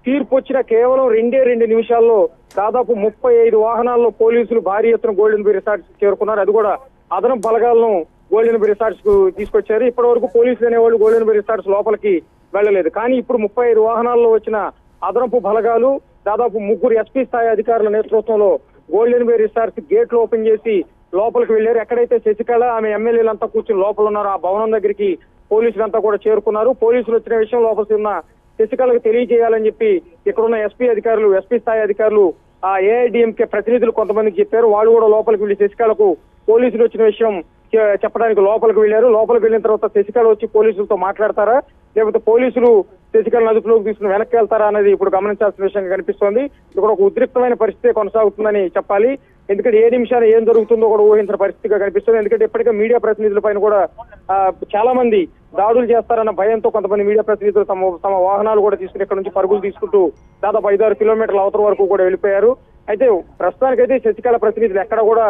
తీర్పు వచ్చిన కేవలం 2 నిమిషాల్లో దాదాపు 35 వాహనాల్లో పోలీసులు భారీ ఎత్తున గోల్డెన్ బే రిసార్ట్స్ చేరుకున్నారు. అది కూడా అదనపు బలగాలను గోల్డెన్ బే రిసార్ట్స్ కు తీసుకొచ్చారు. ఇప్పటి వరకు పోలీసులు అనేవాళ్ళు గోల్డెన్ బే రిసార్ట్స్ లోపలికి వెళ్ళలేదు. కానీ ఇప్పుడు 35 వాహనాల్లో వచ్చిన అదనపు బలగాలు, దాదాపు 3 SP స్థాయి అధికారుల నేతృత్వంలో గోల్డెన్ బే రిసార్ట్స్ గేట్లు ఓపెన్ చేసి లోపలికి వెళ్లారు. ఎక్కడైతే శశికళ ఆమె ఎమ్మెల్యేలంతా కూర్చుని లోపల ఉన్నారో ఆ భవనం దగ్గరికి పోలీసులంతా కూడా చేరుకున్నారు. పోలీసులు వచ్చిన విషయం లోపల ఉన్న శశికళకు తెలియజేయాలని చెప్పి ఇక్కడున్న SP స్థాయి అధికారులు ఆ AIDMK ప్రతినిధులు కొంతమందికి చెప్పారు. వాళ్ళు కూడా లోపలికి వెళ్లి శశికళకు పోలీసులు వచ్చిన విషయం చెప్పడానికి లోపలికి వెళ్లారు. లోపలికి వెళ్ళిన తర్వాత శశికళ వచ్చి పోలీసులతో మాట్లాడతారా, లేకపోతే పోలీసులు శశికళ అదుపులోకి తీసుకుని వెనక్కి వెళ్తారా అనేది ఇప్పుడు గమనించాల్సిన విషయంగా కనిపిస్తోంది. ఇక్కడ ఒక ఉద్రిక్తమైన పరిస్థితి కొనసాగుతుందని చెప్పాలి. ఎందుకంటే ఏ నిమిషాలు ఏం జరుగుతుందో కూడా ఊహించిన పరిస్థితిగా కనిపిస్తుంది. ఎందుకంటే ఇప్పటికే మీడియా ప్రతినిధుల పైన కూడా చాలా మంది దాడులు చేస్తారన్న భయంతో కొంతమంది మీడియా ప్రతినిధులు తమ వాహనాలు కూడా తీసుకుని ఇక్కడ నుంచి పరుగులు తీసుకుంటూ దాదాపు 5-6 కిలోమీటర్ల అవతల వరకు కూడా వెళ్ళిపోయారు. అయితే ప్రస్తుతానికైతే శశికళ ప్రతినిధులు ఎక్కడ కూడా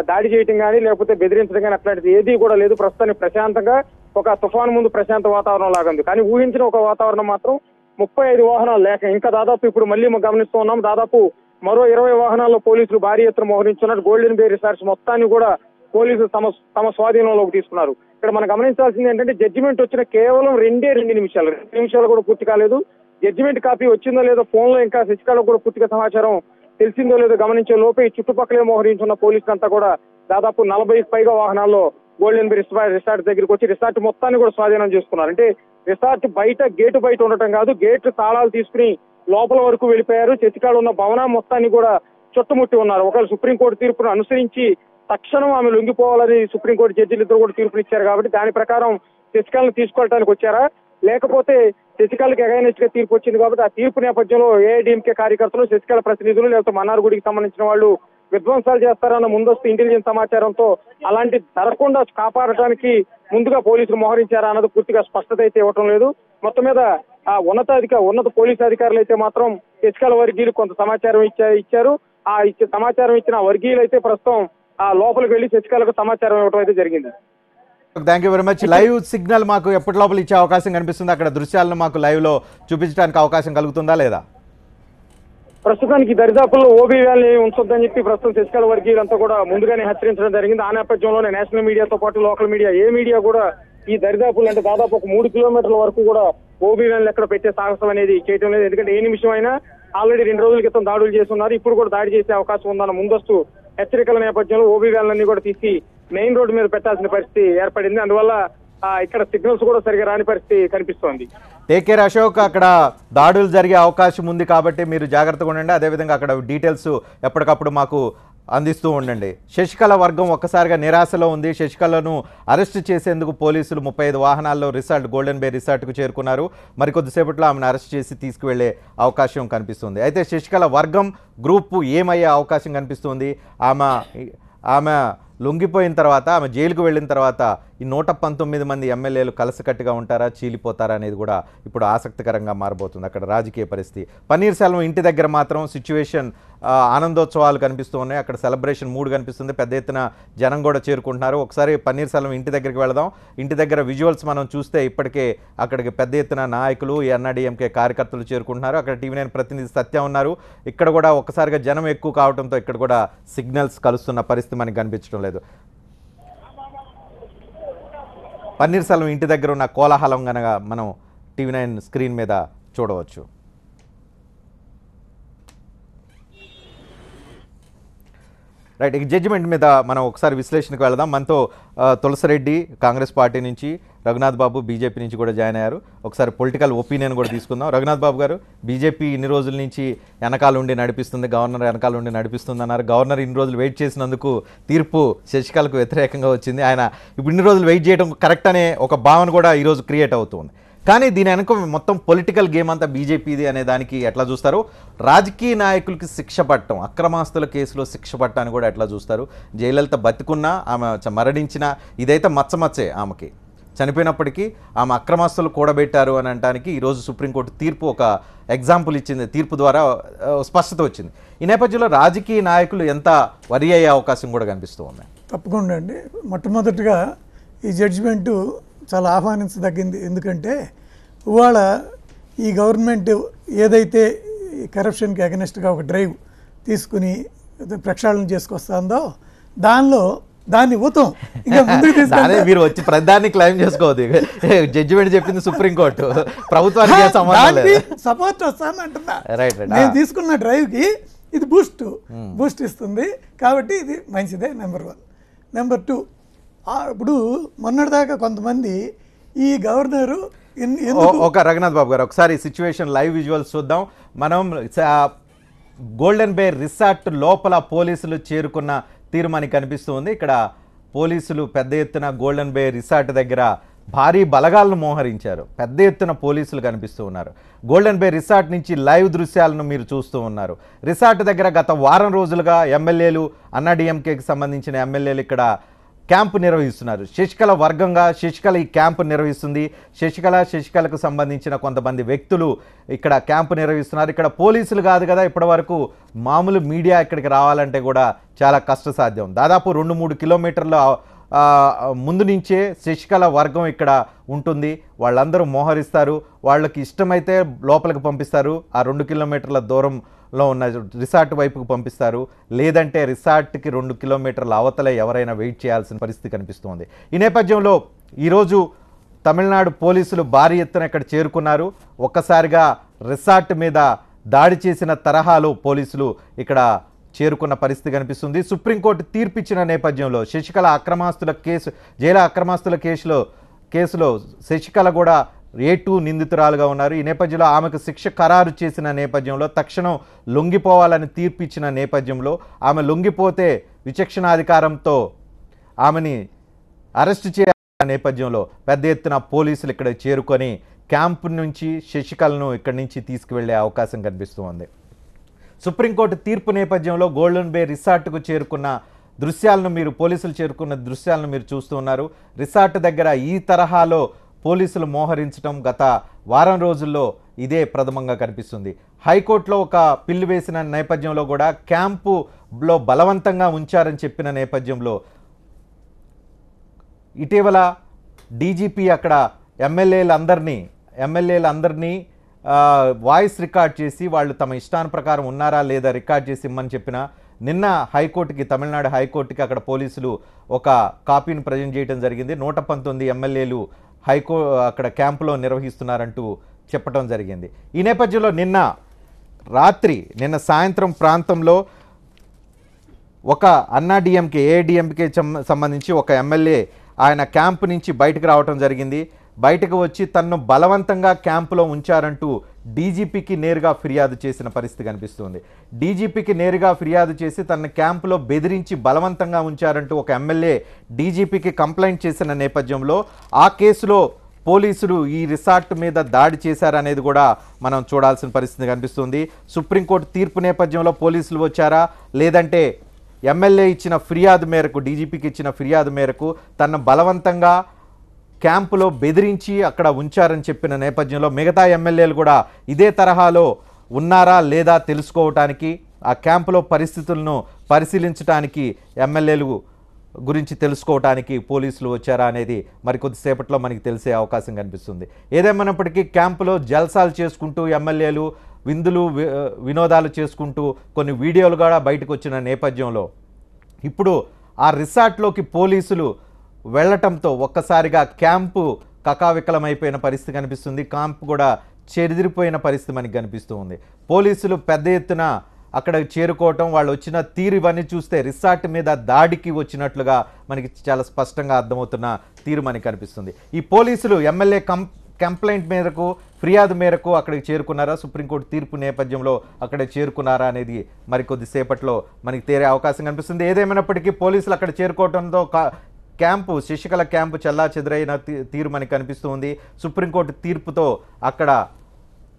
దాడి చేయటం కానీ లేకపోతే బెదిరించడం కానీ అట్లాంటిది ఏది కూడా లేదు. ప్రస్తుతానికి ప్రశాంతంగా ఒక తుఫాను ముందు ప్రశాంత వాతావరణం లాగా ఉంది. కానీ ఊహించిన ఒక వాతావరణం మాత్రం 35 వాహనాలు లేక ఇంకా దాదాపు ఇప్పుడు మళ్ళీ గమనిస్తూ ఉన్నాం. దాదాపు మరో 20 వాహనాల్లో పోలీసులు భారీ ఎత్తున మోహరించున్నారు. గోల్డెన్ బే రిసార్ట్స్ మొత్తాన్ని కూడా పోలీసులు తమ స్వాధీనంలోకి తీసుకున్నారు. ఇక్కడ మనం గమనించాల్సింది ఏంటంటే జడ్జిమెంట్ వచ్చిన కేవలం 2 నిమిషాలు కూడా పూర్తి కాలేదు. జడ్జిమెంట్ కాపీ వచ్చిందో లేదో ఫోన్ లో ఇంకా శశికళ కూడా పూర్తిగా సమాచారం తెలిసిందో లేదో గమనించే లోపే ఈ చుట్టుపక్కలే మోహరించున్న పోలీసులంతా కూడా దాదాపు 40కి పైగా వాహనాల్లో గోల్డెన్ బే రిసార్ట్ దగ్గరికి వచ్చి రిసార్ట్ మొత్తాన్ని కూడా స్వాధీనం చేసుకున్నారు. అంటే రిసార్ట్ గేటు బయట ఉండటం కాదు, గేట్ తాళాలు తీసుకుని లోపల వరకు వెళ్ళిపోయారు. శశికళ ఉన్న భవనం మొత్తాన్ని కూడా చుట్టుముట్టి ఉన్నారు. ఒకవేళ సుప్రీంకోర్టు తీర్పును అనుసరించి తక్షణం ఆమె లొంగిపోవాలని సుప్రీంకోర్టు జడ్జిలు ఇద్దరు కూడా తీర్పునిచ్చారు. కాబట్టి దాని ప్రకారం శశికళను తీసుకెళ్ళడానికి వచ్చారా, లేకపోతే శశికళకి అగైనెస్ట్ గా తీర్పు వచ్చింది కాబట్టి ఆ తీర్పు నేపథ్యంలో ఏఐడిఎంకే కార్యకర్తలు, శశికళ ప్రతినిధులు, లేకపోతే మన్నార్గుడికి సంబంధించిన వాళ్ళు విధ్వంసాలు చేస్తారన్న ముందస్తు ఇంటెలిజెన్స్ సమాచారంతో అలాంటి జరగకుండా కాపాడటానికి ముందుగా పోలీసులు మోహరించారా అన్నది పూర్తిగా స్పష్టత అయితే ఇవ్వటం లేదు. మొత్తం మీద ఆ ఉన్నత పోలీసు అధికారులు అయితే మాత్రం శశికళ వర్గీయులు కొంత సమాచారం ఇచ్చారు. సమాచారం ఇచ్చిన వర్గీయులు అయితే ప్రస్తుతం ఆ లోపలికి వెళ్లి శశికళకు సమాచారం ఇవ్వడం అయితే జరిగింది. Thank you very much. Live signal మాకు ఎప్పటి లోపల ఇచ్చే అవకాశం కనిపిస్తుంది? అక్కడ దృశ్యాలను మాకు లైవ్ లో చూపించడానికి అవకాశం కలుగుతుందా లేదా? ప్రస్తుతానికి దరిదాపుల్లో ఓబీ వ్యాల్ని ఉంచొద్దని చెప్పి ప్రస్తుతం శశికళ వర్గీయులంతా కూడా ముందుగానే హెచ్చరించడం జరిగింది. ఆ నేపథ్యంలోనే నేషనల్ మీడియాతో పాటు లోకల్ మీడియా ఏ మీడియా కూడా ఈ దరిదాపులు అంటే దాదాపు ఒక 3 కిలోమీటర్ల వరకు కూడా ఓబీ వ్యాన్లు ఎక్కడ పెట్టే సాహసం అనేది చేయడం లేదు. ఎందుకంటే ఏ నిమిషం అయినా ఆల్రెడీ 2 రోజుల క్రితం దాడులు చేస్తున్నారు, ఇప్పుడు కూడా దాడి చేసే అవకాశం ఉందన్న ముందస్తు హెచ్చరికల నేపథ్యంలో ఓబీ వ్యాన్లన్నీ కూడా తీసి మెయిన్ రోడ్డు మీద పెట్టాల్సిన పరిస్థితి ఏర్పడింది. అందువల్ల ఇక్కడ సిగ్నల్స్ కూడా సరిగా రాని పరిస్థితి కనిపిస్తోంది. Take care Ashok. అక్కడ దాడులు జరిగే అవకాశం ఉంది కాబట్టి మీరు జాగ్రత్తగా ఉండండి. అదేవిధంగా అక్కడ డీటెయిల్స్ ఎప్పటికప్పుడు మాకు అందిస్తూ ఉండండి. శశికళ వర్గం ఒక్కసారిగా నిరాశలో ఉంది. శశికళను అరెస్ట్ చేసేందుకు పోలీసులు 35 వాహనాల్లో గోల్డెన్ బే రిసార్ట్కు చేరుకున్నారు. మరికొద్దిసేపట్లో ఆమెను అరెస్ట్ చేసి తీసుకువెళ్లే అవకాశం కనిపిస్తుంది. అయితే శశికళ వర్గం గ్రూప్ ఏమయ్యే అవకాశం కనిపిస్తుంది? ఆమె లొంగిపోయిన తర్వాత, ఆమె జైలుకు వెళ్ళిన తర్వాత ఈ 119 మంది ఎమ్మెల్యేలు కలిసికట్టుగా ఉంటారా, చీలిపోతారా అనేది కూడా ఇప్పుడు ఆసక్తికరంగా మారబోతుంది అక్కడ రాజకీయ పరిస్థితి. పన్నీర్ సెల్వం ఇంటి దగ్గర మాత్రం సిచ్యువేషన్ ఆనందోత్సవాలు కనిపిస్తూ ఉన్నాయి. అక్కడ సెలబ్రేషన్ మూడ్ కనిపిస్తుంది. పెద్ద ఎత్తున జనం కూడా చేరుకుంటున్నారు. ఒకసారి పన్నీర్ సెల్వం ఇంటి దగ్గరికి వెళదాం. ఇంటి దగ్గర విజువల్స్ మనం చూస్తే ఇప్పటికే అక్కడికి పెద్ద ఎత్తున నాయకులు, ఎన్ఆర్డీఎంకే కార్యకర్తలు చేరుకుంటున్నారు. అక్కడ టీవీ9 ప్రతినిధి సత్య ఉన్నారు. ఇక్కడ కూడా ఒక్కసారిగా జనం ఎక్కువ కావడంతో ఇక్కడ కూడా సిగ్నల్స్ కలుస్తున్న పరిస్థితి మనకి కనిపించడం లేదు. పన్నీర్ సెల్వం ఇంటి దగ్గర ఉన్న కోలాహలం కనుక మనం టీవీ9 స్క్రీన్ మీద చూడవచ్చు. రైట్, ఈ జడ్జిమెంట్ మీద మనం ఒకసారి విశ్లేషణకు వెళదాం. మనతో తులసిరెడ్డి కాంగ్రెస్ పార్టీ నుంచి, రఘునాథ్ బాబు బీజేపీ నుంచి కూడా జాయిన్ అయ్యారు. ఒకసారి పొలిటికల్ ఒపీనియన్ కూడా తీసుకుందాం. రఘునాథ్ బాబు గారు, బీజేపీ ఇన్ని రోజుల నుంచి వెనకాల ఉండి నడిపిస్తుంది, గవర్నర్ వెనకాల ఉండి నడిపిస్తుంది అన్నారు. గవర్నర్ ఇన్ని రోజులు వెయిట్ చేసినందుకు తీర్పు శశికళకు వ్యతిరేకంగా వచ్చింది. ఆయన ఇప్పుడు ఇన్ని రోజులు వెయిట్ చేయడం కరెక్ట్ అనే ఒక భావన కూడా ఈరోజు క్రియేట్ అవుతుంది. కానీ దీని వెనక మొత్తం పొలిటికల్ గేమ్ అంతా బీజేపీది అనే దానికి ఎట్లా చూస్తారు? రాజకీయ నాయకులకి శిక్ష పట్టడం, అక్రమాస్తుల కేసులో శిక్ష పట్టాన్ని కూడా ఎట్లా చూస్తారు? జయలలిత బతికున్నా, ఆమె మరణించినా ఇదైతే మచ్చమచ్చే. ఆమెకి చనిపోయినప్పటికీ ఆమె అక్రమాస్తులు కూడబెట్టారు అని అనడానికి ఈరోజు సుప్రీంకోర్టు తీర్పు ఒక ఎగ్జాంపుల్ ఇచ్చింది. తీర్పు ద్వారా స్పష్టత వచ్చింది. ఈ నేపథ్యంలో రాజకీయ నాయకులు ఎంత వరి అయ్యే అవకాశం కూడా కనిపిస్తూ ఉంది. తప్పకుండా అండి. మొట్టమొదటిగా ఈ జడ్జిమెంటు చాలా ఆహ్వానించదగ్గింది. ఎందుకంటే ఇవాళ ఈ గవర్నమెంట్ ఏదైతే కరప్షన్కి అగెనెస్ట్గా ఒక డ్రైవ్ తీసుకుని ప్రక్షాళన చేసుకొస్తుందో దాన్ని ఊతం ఇంకా ముందుకు తీసుకెళ్తే మీరు వచ్చి ప్రధాన్ని క్లైమ్ చేసుకోవద్దు. జడ్జిమెంట్ చెప్పింది సుప్రీంకోర్టు, ప్రభుత్వానికి సపోర్ట్ వస్తాను అంటున్నా. నేను తీసుకున్న డ్రైవ్కి ఇది బూస్ట్ ఇస్తుంది కాబట్టి ఇది మంచిదే. నెంబర్ 1. నెంబర్ 2, ఇప్పుడు మొన్నటిదాకా కొంతమంది ఈ గవర్నరు ఒక రఘునాథ్ బాబు గారు ఒకసారి సిచ్యువేషన్ లైవ్ విజువల్స్ చూద్దాం. మనం గోల్డెన్ బే రిసార్ట్ లోపల పోలీసులు చేరుకున్న తీరు మనకి కనిపిస్తుంది. ఇక్కడ పోలీసులు పెద్ద ఎత్తున గోల్డెన్ బే రిసార్ట్ దగ్గర భారీ బలగాలను మోహరించారు. పెద్ద ఎత్తున పోలీసులు కనిపిస్తూ ఉన్నారు. గోల్డెన్ బే రిసార్ట్ నుంచి లైవ్ దృశ్యాలను మీరు చూస్తూ ఉన్నారు. రిసార్ట్ దగ్గర గత వారం రోజులుగా ఎమ్మెల్యేలు, అన్నాడీఎంకేకి సంబంధించిన ఎమ్మెల్యేలు ఇక్కడ క్యాంపు నిర్వహిస్తున్నారు. శశికళ వర్గంగా శశికళ ఈ క్యాంపు నిర్వహిస్తుంది. శశికళకు సంబంధించిన కొంతమంది వ్యక్తులు ఇక్కడ క్యాంపు నిర్వహిస్తున్నారు. ఇక్కడ పోలీసులు కాదు కదా, ఇప్పటి వరకు మామూలు మీడియా ఇక్కడికి రావాలంటే కూడా చాలా కష్టసాధ్యం. దాదాపు 2-3 కిలోమీటర్ల ముందు నుంచే శశికళ వర్గం ఇక్కడ ఉంటుంది. వాళ్ళందరూ మోహరిస్తారు. వాళ్ళకి ఇష్టమైతే లోపలికి పంపిస్తారు, ఆ 2 కిలోమీటర్ల దూరంలో ఉన్న రిసార్ట్ వైపుకు పంపిస్తారు. లేదంటే రిసార్ట్కి 2 కిలోమీటర్ల అవతలే ఎవరైనా వెయిట్ చేయాల్సిన పరిస్థితి కనిపిస్తోంది. ఈ నేపథ్యంలో ఈరోజు తమిళనాడు పోలీసులు భారీ ఎత్తున ఇక్కడ చేరుకున్నారు. ఒక్కసారిగా రిసార్ట్ మీద దాడి చేసిన తరహాలో పోలీసులు ఇక్కడ చేరుకున్న పరిస్థితి కనిపిస్తుంది. సుప్రీంకోర్టు తీర్పిచ్చిన నేపథ్యంలో శశికళ జైలు అక్రమాస్తుల కేసులో శశికళ కూడా A2 నిందితురాలుగా ఉన్నారు. ఈ నేపథ్యంలో ఆమెకు శిక్ష ఖరారు చేసిన నేపథ్యంలో తక్షణం లొంగిపోవాలని తీర్పిచ్చిన నేపథ్యంలో ఆమె లొంగిపోతే విచక్షణాధికారంతో ఆమెని అరెస్టు చేయాలనే నేపథ్యంలో పెద్ద ఎత్తున పోలీసులు ఇక్కడ చేరుకొని క్యాంపు నుంచి శశికళను ఇక్కడి నుంచి తీసుకువెళ్లే అవకాశం కనిపిస్తుంది. సుప్రీంకోర్టు తీర్పు నేపథ్యంలో గోల్డెన్ బే రిసార్ట్కు చేరుకున్న పోలీసులు చేరుకున్న దృశ్యాలను మీరు చూస్తూ ఉన్నారు. రిసార్ట్ దగ్గర ఈ తరహాలో పోలీసులు మోహరించడం గత వారం రోజుల్లో ఇదే ప్రథమంగా కనిపిస్తుంది. హైకోర్టులో ఒక పిల్లు వేసిన నేపథ్యంలో కూడా క్యాంపులో బలవంతంగా ఉంచారని చెప్పిన నేపథ్యంలో ఇటీవల డీజీపీ అక్కడ ఎమ్మెల్యేలందరినీ వాయిస్ రికార్డ్ చేసి వాళ్ళు తమ ఇష్టాను ప్రకారం ఉన్నారా లేదా రికార్డ్ చేసి ఇమ్మని చెప్పిన నిన్న తమిళనాడు హైకోర్టుకి అక్కడ పోలీసులు ఒక కాపీని ప్రజెంట్ చేయడం జరిగింది. 119 ఎమ్మెల్యేలు అక్కడ క్యాంపులో నిర్వహిస్తున్నారంటూ చెప్పడం జరిగింది. ఈ నేపథ్యంలో నిన్న సాయంత్రం ప్రాంతంలో ఒక ఏఐడిఎంకే సంబంధించి ఒక ఎమ్మెల్యే ఆయన క్యాంపు నుంచి బయటకు రావడం జరిగింది. బయటకు వచ్చి తనను బలవంతంగా క్యాంపులో ఉంచారంటూ డీజీపీకి నేరుగా ఫిర్యాదు చేసిన పరిస్థితి కనిపిస్తుంది. డీజీపీకి నేరుగా ఫిర్యాదు చేసి తన క్యాంపులో బెదిరించి బలవంతంగా ఉంచారంటూ ఒక ఎమ్మెల్యే డీజీపీకి కంప్లైంట్ చేసిన నేపథ్యంలో ఆ కేసులో పోలీసులు ఈ రిసార్ట్ మీద దాడి చేశారనేది కూడా మనం చూడాల్సిన పరిస్థితి కనిపిస్తుంది. సుప్రీంకోర్టు తీర్పు నేపథ్యంలో పోలీసులు వచ్చారా, లేదంటే ఎమ్మెల్యే ఇచ్చిన ఫిర్యాదు మేరకు, డీజీపీకి ఇచ్చిన ఫిర్యాదు మేరకు తనను బలవంతంగా క్యాంపులో బెదిరించి అక్కడ ఉంచారని చెప్పిన నేపథ్యంలో మిగతా ఎమ్మెల్యేలు కూడా ఇదే తరహాలో ఉన్నారా లేదా తెలుసుకోవటానికి, ఆ క్యాంపులో పరిస్థితులను పరిశీలించడానికి, ఎమ్మెల్యేలు గురించి తెలుసుకోవటానికి పోలీసులు వచ్చారా అనేది మరికొద్దిసేపట్లో మనకి తెలిసే అవకాశం కనిపిస్తుంది. ఏదేమైనప్పటికీ క్యాంపులో జల్సాలు చేసుకుంటూ ఎమ్మెల్యేలు వినోదాలు చేసుకుంటూ కొన్ని వీడియోలు కూడా బయటకు వచ్చిన నేపథ్యంలో ఇప్పుడు ఆ రిసార్ట్లోకి పోలీసులు వెళ్లటంతో ఒక్కసారిగా క్యాంపు కకావికలమైపోయిన పరిస్థితి కనిపిస్తుంది. క్యాంపు కూడా చెదిరిపోయిన పరిస్థితి మనకి కనిపిస్తూ ఉంది. పోలీసులు పెద్ద ఎత్తున అక్కడ చేరుకోవటం, వాళ్ళు వచ్చిన తీరు ఇవన్నీ చూస్తే రిసార్ట్ మీద దాడికి వచ్చినట్లుగా మనకి చాలా స్పష్టంగా అర్థమవుతున్న తీరు మనకి కనిపిస్తుంది. ఈ పోలీసులు ఎమ్మెల్యే కంప్లైంట్ మేరకు, ఫిర్యాదు మేరకు అక్కడికి చేరుకున్నారా, సుప్రీంకోర్టు తీర్పు నేపథ్యంలో అక్కడే చేరుకున్నారా అనేది మరికొద్దిసేపట్లో మనకి తేరే అవకాశం కనిపిస్తుంది. ఏదేమైనప్పటికీ పోలీసులు అక్కడ చేరుకోవడంతో శశికళ క్యాంపు చెల్లా చెదురైన తీరు మనకి కనిపిస్తుంది. సుప్రీంకోర్టు తీర్పుతో అక్కడ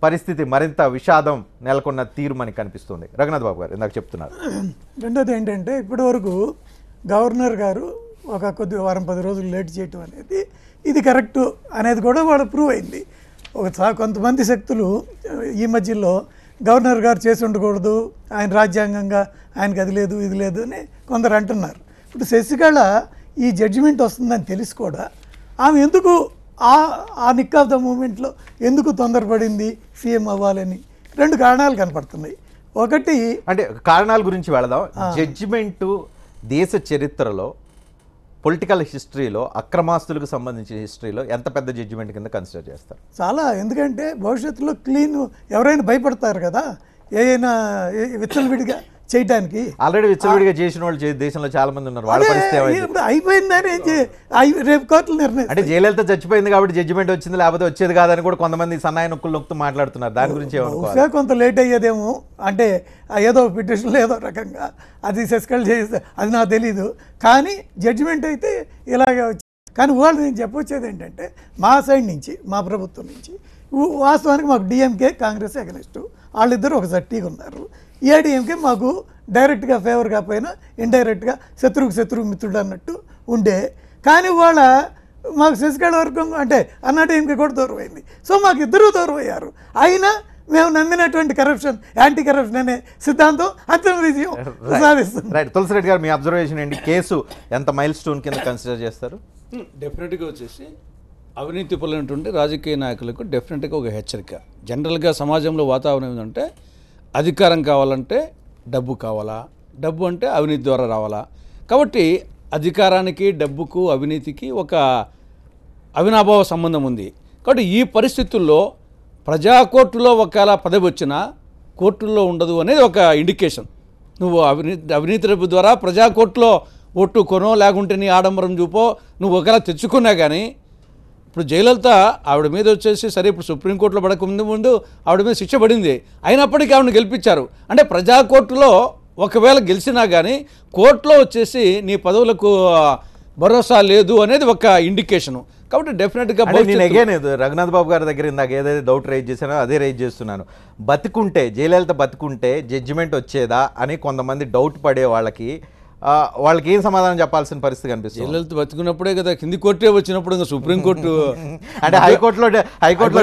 పరిస్థితి మరింత విషాదం నెలకొన్న తీరు మనకి కనిపిస్తుంది. రఘునాథ్ బాబు గారు ఇందాక చెప్తున్నారు. రెండోది ఏంటంటే ఇప్పటివరకు గవర్నర్ గారు ఒక వారం 10 రోజులు లేట్ చేయటం అనేది ఇది కరెక్టు అనేది కూడా వాళ్ళు ప్రూవ్ అయింది. కొంతమంది శక్తులు ఈ మధ్యలో గవర్నర్ గారు చేసి ఉండకూడదు, ఆయన రాజ్యాంగంగా ఆయనకు అది లేదు ఇది లేదు అని కొందరు అంటున్నారు. ఇప్పుడు శశికళ ఈ జడ్జిమెంట్ వస్తుందని తెలిసి కూడా ఆమె ఎందుకు ఆ నిక్ ఆఫ్ ద మూమెంట్లో ఎందుకు తొందరపడింది సీఎం అవ్వాలని 2 కారణాలు కనపడుతున్నాయి. ఒకటి అంటే కారణాల గురించి వెళదాం. జడ్జిమెంటు దేశ చరిత్రలో, పొలిటికల్ హిస్టరీలో, అక్రమాస్తులకు సంబంధించిన హిస్టరీలో ఎంత పెద్ద జడ్జిమెంట్ కింద కన్సిడర్ చేస్తారు? చాలా. ఎందుకంటే భవిష్యత్తులో క్లీన్ ఎవరైనా భయపడతారు కదా ఏదైనా విచ్చలవిడిగా చేయడానికి. ఆల్రెడీ విచ్చలవిడిగా చేసిన వాళ్ళు దేశంలో చాలా మంది ఉన్నారు. వాళ్ళ పరిస్థితి అయిపోయిందని రేపు కోర్టులు నిర్ణయం. అంటే జయలలిత చచ్చిపోయింది కాబట్టి జడ్జిమెంట్ వచ్చింది, లేకపోతే వచ్చేది కాదని కూడా కొంతమంది సన్నాయి నొక్కులు నొక్కుతూ మాట్లాడుతున్నారు. దాని గురించి బహుశా కొంత లేట్ అయ్యేదేమో, అంటే ఏదో పిటిషన్లో ఏదో రకంగా అది శశికళ చేస్తే అది నాకు తెలీదు. కానీ జడ్జిమెంట్ అయితే ఇలాగే కానీ వాళ్ళు నేను చెప్పొచ్చేది ఏంటంటే మా సైడ్ నుంచి మా ప్రభుత్వం నుంచి వాస్తవానికి మాకు డిఎంకే కాంగ్రెస్ అగెనిస్ట్ వాళ్ళిద్దరూ ఒక జట్టీగా ఉన్నారు. ఏడీఎంకే మాకు డైరెక్ట్గా ఫేవర్ కాకపోయినా ఇండైరెక్ట్గా శత్రువు మిత్రుడు అన్నట్టు ఉండే. కానీ వాళ్ళ మాకు శశికళ వర్గం అంటే అన్నాడీఎంకే కూడా దూరం అయింది. సో మాకు ఇద్దరూ దూరం అయ్యారు. అయినా మేము నమ్మినటువంటి కరప్షన్ యాంటీ కరప్షన్ అనే సిద్ధాంతం అంతిమ విజయం సాధిస్తుంది. రైట్. తులసిరెడ్డి గారు మీ అబ్జర్వేషన్ ఏంటి? కేసు ఎంత మైల్ స్టోన్ కింద కన్సిడర్ చేస్తారు? డెఫినెట్గా వచ్చేసి అవినీతి పరులైనటువంటి రాజకీయ నాయకులకు డెఫినెట్గా ఒక హెచ్చరిక. జనరల్గా సమాజంలో వాతావరణం ఏంటంటే అధికారం కావాలంటే డబ్బు కావాలా, డబ్బు అంటే అవినీతి ద్వారా రావాలా. కాబట్టి అధికారానికి డబ్బుకు అవినీతికి ఒక అవినాభావ సంబంధం ఉంది. కాబట్టి ఈ పరిస్థితుల్లో ప్రజా కోర్టులో ఒకవేళ పదవి వచ్చినా కోర్టుల్లో ఉండదు అనేది ఒక ఇండికేషన్. నువ్వు అవినీతి డబ్బు ద్వారా ప్రజా కోర్టులో ఓటు కొనో లేకుంటే నీ ఆడంబరం చూపో నువ్వు ఒకవేళ తెచ్చుకున్నా కానీ ఇప్పుడు జయలలిత ఆవిడ మీద వచ్చేసి సరే ఇప్పుడు సుప్రీంకోర్టులో పడక ముందు ఆవిడ మీద శిక్ష పడింది, అయినప్పటికీ ఆవిడని గెలిపించారు. అంటే ప్రజా కోర్టులో ఒకవేళ గెలిచినా కానీ కోర్టులో వచ్చేసి నీ పదవులకు భరోసా లేదు అనేది ఒక ఇండికేషను. కాబట్టి డెఫినెట్గా నేను అగైన్ రఘునాథ్ బాబు గారి దగ్గర ఇందాక ఏదైతే డౌట్ రైజ్ చేశానో అదే రైజ్ చేస్తున్నాను. బతుకుంటే జయలలిత బతుకుంటే జడ్జిమెంట్ వచ్చేదా అని కొంతమంది డౌట్ పడే వాళ్ళకి ఏం సమాధానం చెప్పాల్సిన పరిస్థితి కనిపిస్తుంది? జయలలిత బతుకున్నప్పుడే కదా కింది కోర్టే వచ్చినప్పుడు ఇంకా సుప్రీంకోర్టు అంటే హైకోర్టులో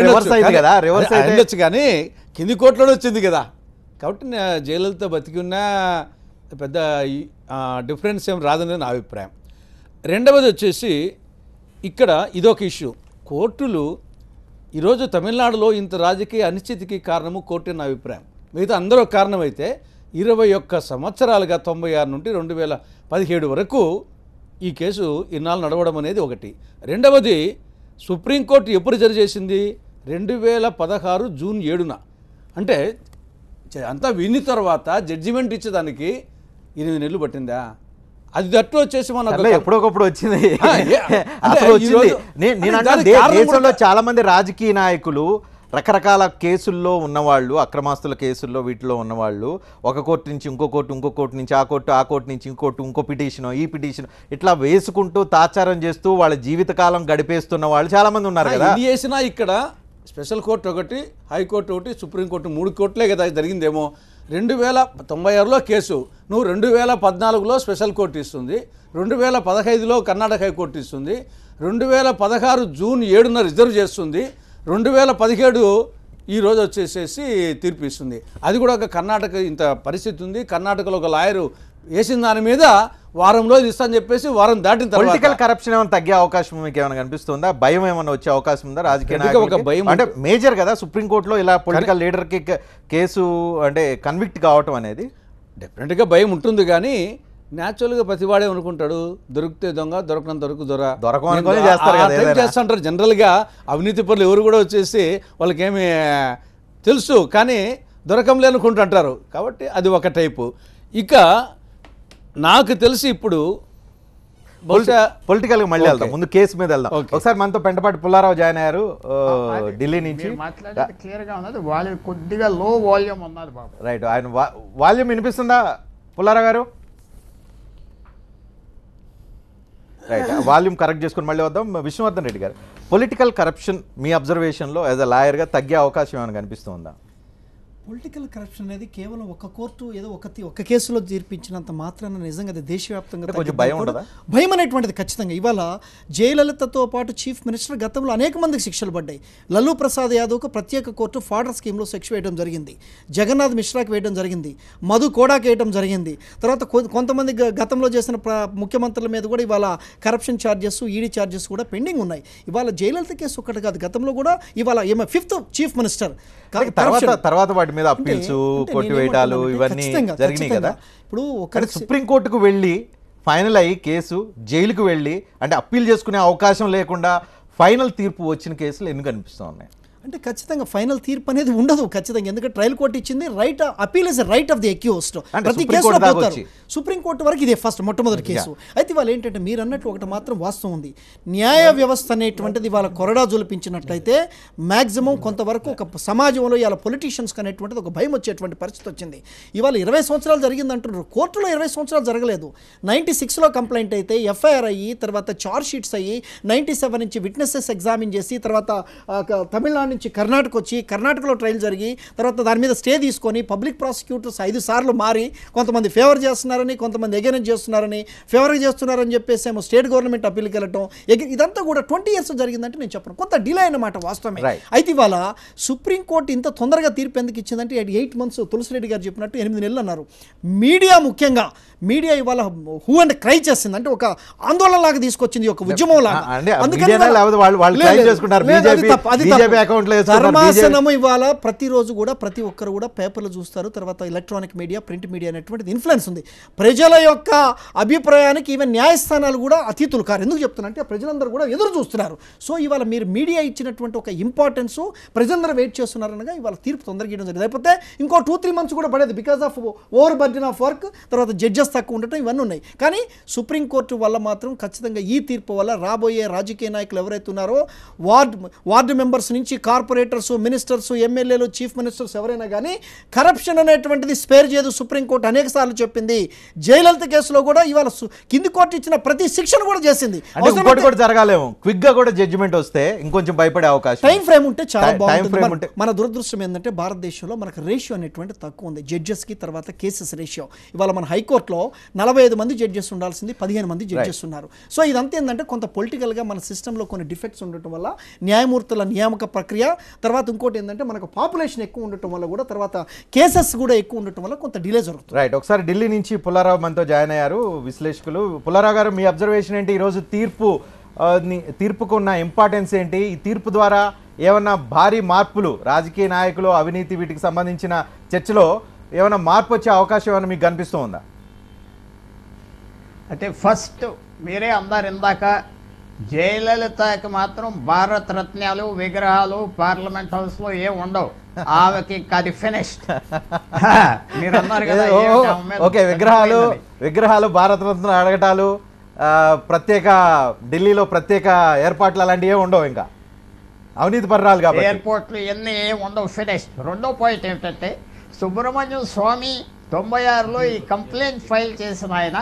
రివర్స్ అయింది కదా, రివర్స్ అయ్యొచ్చు కానీ కింది కోర్టులోనే వచ్చింది కదా. కాబట్టి జయలలిత బతికి ఉన్నా పెద్ద డిఫరెన్స్ ఏం రాదని నా అభిప్రాయం. రెండవది వచ్చేసి ఇక్కడ ఇదొక ఇష్యూ. కోర్టులు ఈరోజు తమిళనాడులో ఇంత రాజకీయ అనిశ్చితికి కారణము కోర్టు నా అభిప్రాయం. మిగతా అందరూ కారణమైతే 21 సంవత్సరాలుగా 96 నుండి 2017 వరకు ఈ కేసు ఇన్నాళ్ళు నడవడం అనేది ఒకటి. రెండవది సుప్రీంకోర్టు ఎప్పుడు జడ్జి చేసింది? 2016 జూన్ 7న. అంటే అంతా విని తర్వాత జడ్జిమెంట్ ఇచ్చేదానికి 8 నెలలు పట్టిందా? అది దట్టు వచ్చేసి మన ఎప్పుడొకప్పుడు వచ్చింది. దేశంలో చాలా మంది రాజకీయ నాయకులు రకరకాల కేసుల్లో ఉన్నవాళ్ళు, అక్రమాస్తుల కేసుల్లో వీటిలో ఉన్నవాళ్ళు ఒక కోర్టు నుంచి ఇంకో కోర్టు, ఇంకో కోర్టు నుంచి ఆ కోర్టు నుంచి ఇంకో పిటిషన్, ఈ పిటిషన్ ఇట్లా వేసుకుంటూ తాచారం చేస్తూ వాళ్ళ జీవితకాలం గడిపేస్తున్న వాళ్ళు చాలా మంది ఉన్నారు కదా. ఇది చేసినా ఇక్కడ స్పెషల్ కోర్టు ఒకటి, హైకోర్టు ఒకటి, సుప్రీంకోర్టు 3 కోర్టులే కదా జరిగిందేమో. 2096లో కేసు నువ్వు 2014లో స్పెషల్ కోర్టు ఇస్తుంది, 2015లో కర్ణాటక హైకోర్టు ఇస్తుంది, 2016 జూన్ 7న రిజర్వ్ చేస్తుంది, 2017 ఈరోజు వచ్చేసేసి తీర్పు ఇస్తుంది. అది కూడా ఒక కర్ణాటక ఇంత పరిస్థితి ఉంది. కర్ణాటకలో ఒక లాయరు వేసిన దాని మీద వారంలో ఇస్తాను చెప్పేసి వారం దాటిన తర్వాత పొలిటికల్ కరప్షన్ ఏమైనా తగ్గే అవకాశం మీకు ఏమైనా కనిపిస్తుందా? భయం ఏమైనా వచ్చే అవకాశం ఉందా రాజకీయ? ఒక భయం అంటే మేజర్ కదా సుప్రీంకోర్టులో ఇలా పొలిటికల్ లీడర్కి కేసు అంటే కన్విక్ట్ కావటం అనేది. డెఫినెట్గా భయం ఉంటుంది. కానీ న్యాచురల్గా ప్రతివాడే అనుకుంటాడు దొరికితే దొంగ, దొరకనంత వరకు చేస్తుంటారు. జనరల్గా అవినీతి పనులు ఎవరు కూడా వచ్చేసి వాళ్ళకేమి తెలుసు కానీ దొరకంలే అనుకుంటుంటారు. కాబట్టి అది ఒక టైపు. ఇక నాకు తెలిసి ఇప్పుడు పొలిటికల్ గా మళ్ళీ వెళ్దాం, ముందు కేసు మీద వెళ్దాం. ఒకసారి మనతో పెంటపాటి పుల్లారావు జాయిన్ అయ్యారు ఢిల్లీ నుంచి. క్లియర్ గా ఉన్నది, వాల్యూమ్ కొద్దిగా లో వాల్యూమ్ ఉన్నది బాబు. రైట్, ఆయన వాల్యూమ్ వినిపిస్తుందా పుల్లారావు గారు? రైట్, వాల్యూమ్ కరెక్ట్ చేసుకుని మళ్ళీ వద్దాం. విష్ణువర్ధన్ రెడ్డి గారు, పొలిటికల్ కరప్షన్ మీ అబ్జర్వేషన్లో యాజ్ అ లాయర్గా తగ్గే అవకాశం ఏమైనా కనిపిస్తుందా? పొలిటికల్ కరప్షన్ అనేది కేవలం ఒక కోర్టు ఏదో ఒక కేసులో తీర్పించినంత మాత్రాన నిజంగా అది దేశవ్యాప్తంగా కొంచెం భయం ఉండదా? భయం అనేటువంటిది ఖచ్చితంగా. ఇవాళ జయలలితతో పాటు చీఫ్ మినిస్టర్ గతంలో అనేక మందికి శిక్షలు పడ్డాయి. లల్లూ ప్రసాద్ యాదవ్కు ప్రత్యేక కోర్టు ఫాడర్ స్కీమ్లో శిక్ష వేయడం జరిగింది, జగన్నాథ్ మిశ్రాకి వేయడం జరిగింది, మధు కోడాకి వేయడం జరిగింది. తర్వాత కొంతమంది గతంలో చేసిన ముఖ్యమంత్రుల మీద కూడా ఇవాళ కరప్షన్ ఛార్జెస్, ఈడీ ఛార్జెస్ కూడా పెండింగ్ ఉన్నాయి. ఇవాళ జయలలిత కేసు ఒక్కటి కాదు, గతంలో కూడా ఇవాళ 5th చీఫ్ మినిస్టర్ తర్వాత వాటి మీద అప్పీల్స్, కొట్టివేయడాలు ఇవన్నీ జరిగినాయి కదా. ఇప్పుడు సుప్రీంకోర్టుకు వెళ్ళి ఫైనల్ అయ్యి కేసు జైలుకు వెళ్ళి అంటే అప్పీల్ చేసుకునే అవకాశం లేకుండా ఫైనల్ తీర్పు వచ్చిన కేసులు ఎన్ని కనిపిస్తూ ఉన్నాయి? అంటే ఖచ్చితంగా ఫైనల్ తీర్పు అనేది ఉండదు ఖచ్చితంగా, ఎందుకంటే ట్రయల్ కోర్టు ఇచ్చింది right, appeal is right of the accused. ప్రతి కేసులో పోతారు సుప్రీంకోర్టు వరకు, ఇదే ఫస్ట్ మొట్టమొదటి కేసు. అయితే వాళ్ళు ఏంటంటే మీరు అన్నట్టు ఒకటి మాత్రం వాస్తవం ఉంది, న్యాయ వ్యవస్థ అనేటువంటిది వాళ్ళ కొరడా జొలిపించినట్లయితే మ్యాక్సిమం కొంతవరకు ఒక సమాజంలో ఇవాళ పొలిటీషియన్స్కి అనేటువంటిది ఒక భయం వచ్చేటువంటి పరిస్థితి వచ్చింది. ఇవాళ 20 సంవత్సరాలు జరిగింది అంటున్నారు, కోర్టులో 20 సంవత్సరాలు జరగలేదు. 96లో కంప్లైంట్ అయితే ఎఫ్ఐఆర్ అయ్యి తర్వాత చార్జ్ షీట్స్ అయ్యి 97 నుంచి విట్నెసెస్ ఎగ్జామిన్ చేసి తర్వాత తమిళనాడు నుంచి కర్ణాటక వచ్చి కర్ణాటకలో ట్రయల్ జరిగి తర్వాత దాని మీద స్టే తీసుకొని పబ్లిక్ ప్రాసిక్యూటర్స్ 5 సార్లు మారి కొంతమంది ఫేవర్ చేస్తున్నారని కొంతమంది ఎగెనెస్ట్ చేస్తున్నారని ఫేవర్ చేస్తున్నారని చెప్పేసి ఏమో స్టేట్ గవర్నమెంట్ అప్పీల్కి వెళ్ళటం, ఇదంతా కూడా 20 years జరిగిందంటే నేను చెప్పను, కొంత డిలే అన్నమాట వాస్తవమే. అయితే ఇవాళ సుప్రీంకోర్టు ఇంత తొందరగా తీర్పు ఎందుకు ఇచ్చిందంటే 8 months తులసిరెడ్డి గారు చెప్పినట్టు 8 నెలలు అన్నారు. మీడియా ముఖ్యంగా మీడియా ఇవాళ హూ అండ్ క్రై చేసింది, అంటే ఒక ఆందోళన లాగా తీసుకొచ్చింది, ఒక ఉద్యమం లాగా. ధర్మాసనము ఇవాళ ప్రతిరోజు కూడా ప్రతి ఒక్కరు కూడా పేపర్లు చూస్తారు, తర్వాత ఎలక్ట్రానిక్ మీడియా ప్రింట్ మీడియా అనేటువంటిది ఇన్ఫ్లుయెన్స్ ఉంది. ప్రజల యొక్క అభిప్రాయానికి ఈవెన్ న్యాయస్థానాలు కూడా అతీతులు కారు. ఎందుకు చెప్తున్నారంటే ప్రజలందరూ కూడా ఎదురు చూస్తున్నారు. సో ఇవాళ మీరు మీడియా ఇచ్చినటువంటి ఒక ఇంపార్టెన్స్ ప్రజలందరూ వెయిట్ చేస్తున్నారనగా ఇవాళ తీర్పు తొందరగా ఇవ్వడం జరిగింది. లేకపోతే ఇంకో 2-3 months కూడా పడేది, because of over burden of work, తర్వాత జడ్జెస్ తక్కువ ఉండటం, ఇవన్నీ ఉన్నాయి. కానీ సుప్రీంకోర్టు వల్ల మాత్రం ఖచ్చితంగా ఈ తీర్పు వల్ల రాబోయే రాజకీయ నాయకులు ఎవరైతే ఉన్నారో వార్డు మెంబర్స్ నుంచి కార్పొరేటర్స్, మినిస్టర్స్, ఎమ్మెల్యేలు, చీఫ్ మినిస్టర్స్ ఎవరైనా కానీ కరప్షన్ అనేటువంటిది స్పేర్ చేయదు. సుప్రీంకోర్టు అనేక సార్లు చెప్పింది. జయలలిత కేసులో కూడా ఇవాళ కింది కోర్టు ఇచ్చిన ప్రతి శిక్షను కూడా చేసింది. జరగాలేమో క్విక్ గా కూడా జడ్జిమెంట్ వస్తే ఇంకొంచెం భయపడే అవకాశం, టైం ఫ్రేమ్ ఉంటే చాలా బాగుంటుంది. మన దురదృష్టం ఏంటంటే భారతదేశంలో మనకు రేషియో అనేటువంటి తక్కువ ఉంది, జడ్జెస్ కి తర్వాత కేసెస్ రేషియో. ఇవాళ మన హైకోర్టులో 45 మంది జడ్జెస్ ఉండాల్సింది 15 మంది జడ్జెస్ ఉన్నారు. సో ఇదంతా ఏంటంటే కొంత పొలిటికల్గా మన సిస్టంలో కొన్ని డిఫెక్ట్స్ ఉండటం వల్ల న్యాయమూర్తుల నియామక ప్రక్రియ, తర్వాత ఇంకోటి ఏంటంటే మనకు పాపులేషన్ ఎక్కువ ఉండటం వల్ల కూడా తర్వాత కేసెస్ కూడా ఎక్కువ ఉండటం వల్ల కొంత డిలే జరుగుతుంది. రైట్, ఒకసారి ఢిల్లీ నుంచి పుల్లారావు మనతో జాయిన్ అయ్యారు విశ్లేషకులు. పుల్లారావు గారు, మీ అబ్జర్వేషన్ ఏంటి? ఈరోజు తీర్పుకు ఉన్న ఇంపార్టెన్స్ ఏంటి? ఈ తీర్పు ద్వారా ఏమన్నా భారీ మార్పులు, రాజకీయ నాయకులు, అవినీతి, వీటికి సంబంధించిన చర్చలో ఏమైనా మార్పు వచ్చే అవకాశం ఏమైనా మీకు కనిపిస్తూ ఉందా? అయితే ఫస్ట్ మీరే అన్నారు ఇందాక, జయలలితకి మాత్రం భారత రత్నాలు విగ్రహాలు పార్లమెంట్ హౌస్ లో ఏం ఉండవు, ఆమెకి అది ఫినిష్డ్. మీరు అన్నారు కదా, ఓకే, విగ్రహాలు భారత రత్నాలు అడగటాలు, ప్రత్యేక ఢిల్లీలో ప్రత్యేక ఏర్పాట్లు అలాంటివి ఏమి ఉండవు, ఇంకా అవినీతి పర్రాలు కాబట్టి ఎయిర్పోర్ట్లు ఇవన్నీ ఏం ఉండవు, ఫినిష్డ్. రెండో పాయింట్ ఏమిటంటే సుబ్రహ్మణ్యం స్వామి 96లో ఈ కంప్లైంట్ ఫైల్ చేసిన ఆయన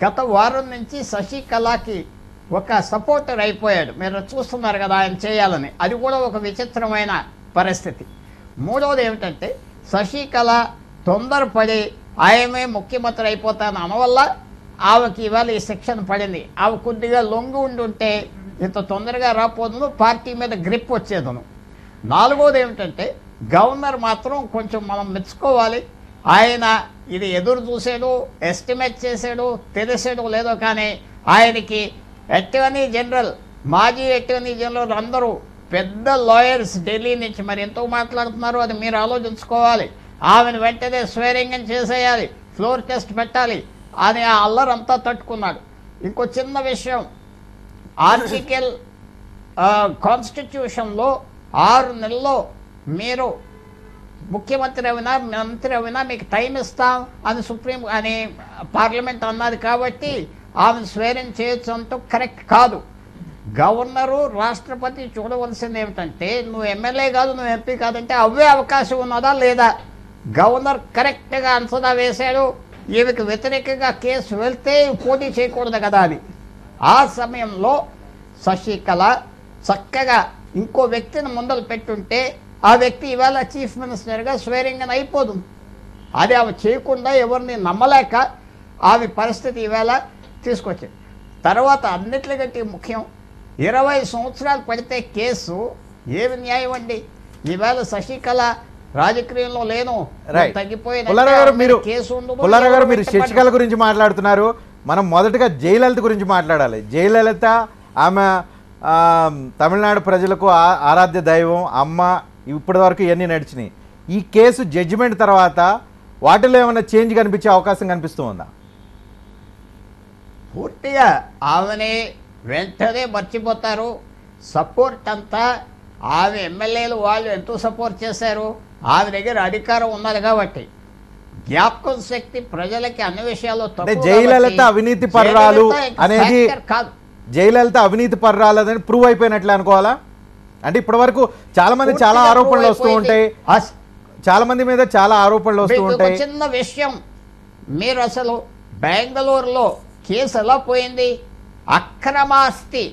గత వారం నుంచి శశికళకి ఒక సపోర్టర్ అయిపోయాడు. మీరు చూస్తున్నారు కదా ఆయన చేయాలని, అది కూడా ఒక విచిత్రమైన పరిస్థితి. మూడవది ఏమిటంటే శశికళ తొందరపడి ఆయమే ముఖ్యమంత్రి అయిపోతాను అనవల్ల ఆమెకి ఇవాళ ఈ శిక్షణ పడింది. ఆమె కొద్దిగా లొంగి ఉండుంటే ఇంత తొందరగా రాపోదును, పార్టీ మీద గ్రిప్ వచ్చేదను. నాలుగోది ఏమిటంటే గవర్నర్ మాత్రం కొంచెం మనం మెచ్చుకోవాలి. ఆయన ఇది ఎదురు చూసాడు, ఎస్టిమేట్ చేశాడు, తెలిసాడు లేదో కానీ ఆయనకి అటార్నీ జనరల్, మాజీ అటార్నీ జనరల్ అందరూ పెద్ద లాయర్స్ ఢిల్లీ నుంచి మరి ఎంతో మాట్లాడుతున్నారు, అది మీరు ఆలోచించుకోవాలి. ఆమెను వెంటనే స్వేరింగ్ చేసేయాలి, ఫ్లోర్ టెస్ట్ పెట్టాలి అని ఆ అల్లరంతా తట్టుకున్నాడు. ఇంకో చిన్న విషయం, ఆర్టికల్ కాన్స్టిట్యూషన్లో 6 నెలల్లో మీరు ముఖ్యమంత్రి అయినా మంత్రి అయినా మీకు టైం ఇస్తాం అని పార్లమెంట్ అన్నది కాబట్టి ఆమె స్వేరింగ్ చేయొచ్చు అంటూ కరెక్ట్ కాదు. గవర్నరు, రాష్ట్రపతి చూడవలసింది ఏమిటంటే నువ్వు ఎమ్మెల్యే కాదు, నువ్వు ఎంపీ కాదంటే అవే అవకాశం ఉన్నదా లేదా. గవర్నర్ కరెక్ట్గా అంచనా వేశాడు, ఈమెకు వ్యతిరేకంగా కేసు వెళ్తే పోటీ చేయకూడదు కదా అని. ఆ సమయంలో శశికళ చక్కగా ఇంకో వ్యక్తిని ముందలు పెట్టుంటే ఆ వ్యక్తి ఇవాళ చీఫ్ మినిస్టర్గా స్వేరింగ్ అని అయిపోతుంది. అది ఆమె చేయకుండా ఎవరిని నమ్మలేక ఆమె పరిస్థితి ఇవాళ తీసుకొచ్చింది. తర్వాత అన్నిటికంటే ముఖ్యం, 20 సంవత్సరాలు పడితే కేసు ఏమి న్యాయం అండి? ఈవేళ శశికళ రాజకీయంలో లేను, తగ్గిపోయిన మీరు శశికళ గురించి మాట్లాడుతున్నారు. మనం మొదటగా జయలలిత గురించి మాట్లాడాలి. జయలలిత ఆమె తమిళనాడు ప్రజలకు ఆరాధ్య దైవం, అమ్మ. ఇప్పటి వరకు ఇవన్నీ నడిచినాయి. ఈ కేసు జడ్జిమెంట్ తర్వాత వాటిలో ఏమైనా చేంజ్ కనిపించే అవకాశం కనిపిస్తూ ఉందా? పూర్తిగా ఆమెని వెంటనే మర్చిపోతారు. సపోర్ట్ అంతా ఆమె ఎమ్మెల్యేలు వాళ్ళు ఎంతో సపోర్ట్ చేశారు, ఆమె దగ్గర అధికారం ఉన్నది కాబట్టి. జ్ఞాపకం శక్తి ప్రజలకి అన్ని విషయాల్లో జయలలిత అవినీతి పర్రాలు అనేది కాదు, జయలలిత అవినీతి పర్రాలు అనేది ప్రూవ్ అయిపోయినట్లే అనుకోవాలా? అంటే ఇప్పటి వరకు చాలా మంది చాలా ఆరోపణలు వస్తూ ఉంటాయి, చాలా మంది మీద చాలా ఆరోపణలు వస్తూ ఉంటాయి. చిన్న విషయం, మీరు అసలు బెంగళూరులో కేసు ఎలా పోయింది? అక్రమాస్తి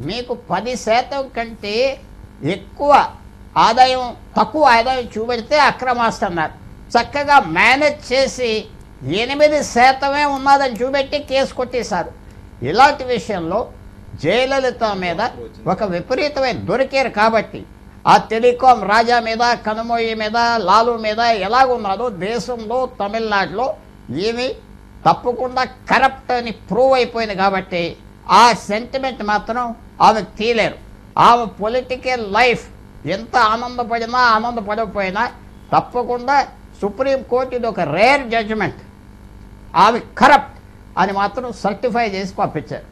మీకు 10% కంటే ఎక్కువ ఆదాయం, తక్కువ ఆదాయం చూపెడితే అక్రమాస్తి అన్నారు. చక్కగా మేనేజ్ చేసి 8% ఉన్నదని చూపెట్టి కేసు కొట్టేశారు. ఇలాంటి విషయంలో జయలలిత మీద ఒక విపరీతమైన దొరికారు కాబట్టి ఆ టెలికాం రాజా మీద, కనుమోయి మీద, లాలు మీద ఎలాగున్నారో దేశంలో తమిళనాడులో ఏమి తప్పకుండా కరప్ట్ అని ప్రూవ్ అయిపోయింది కాబట్టి ఆ సెంటిమెంట్ మాత్రం ఆమెకు తీయలేరు. ఆమె పొలిటికల్ లైఫ్ ఎంత ఆనందపడినా ఆనందపడకపోయినా తప్పకుండా సుప్రీంకోర్టు ఇది ఒక రేర్ జడ్జిమెంట్, ఆమె కరప్ట్ అని మాత్రం సర్టిఫై చేసి పంపించారు.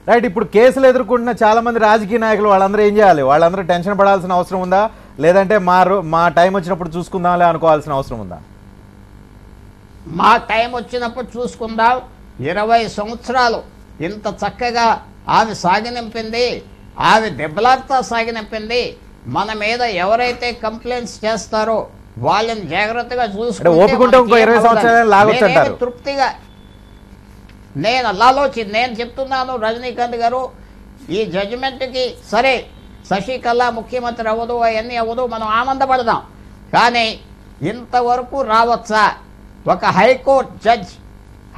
రైట్. ఇప్పుడు కేసులు ఎదుర్కొంటున్న చాలా మంది రాజకీయ నాయకులు వాళ్ళందరూ ఏం చేయాలి? వాళ్ళందరూ టెన్షన్ పడాల్సిన అవసరం ఉందా, లేదంటే మా టైం వచ్చినప్పుడు చూసుకుందాంలే అనుకోవాల్సిన అవసరం ఉందా? మా టైం వచ్చినప్పుడు చూసుకుందాం. 20 సంవత్సరాలు ఇంత చక్కగా ఆమె సాగనింపింది, ఆమె దెబ్బలాడుతా సాగనింపింది. మన మీద ఎవరైతే కంప్లైంట్స్ చేస్తారో వాళ్ళని జాగ్రత్తగా చూసుకుంటే తృప్తిగా నేను నేను చెప్తున్నాను రజనీకాంత్ గారు, ఈ జడ్జిమెంట్కి సరే శశికళ ముఖ్యమంత్రి అవ్వదు, అవన్నీ అవ్వదు, మనం ఆనందపడదాం. కానీ ఇంతవరకు రావచ్చా? ఒక హైకోర్టు జడ్జ్,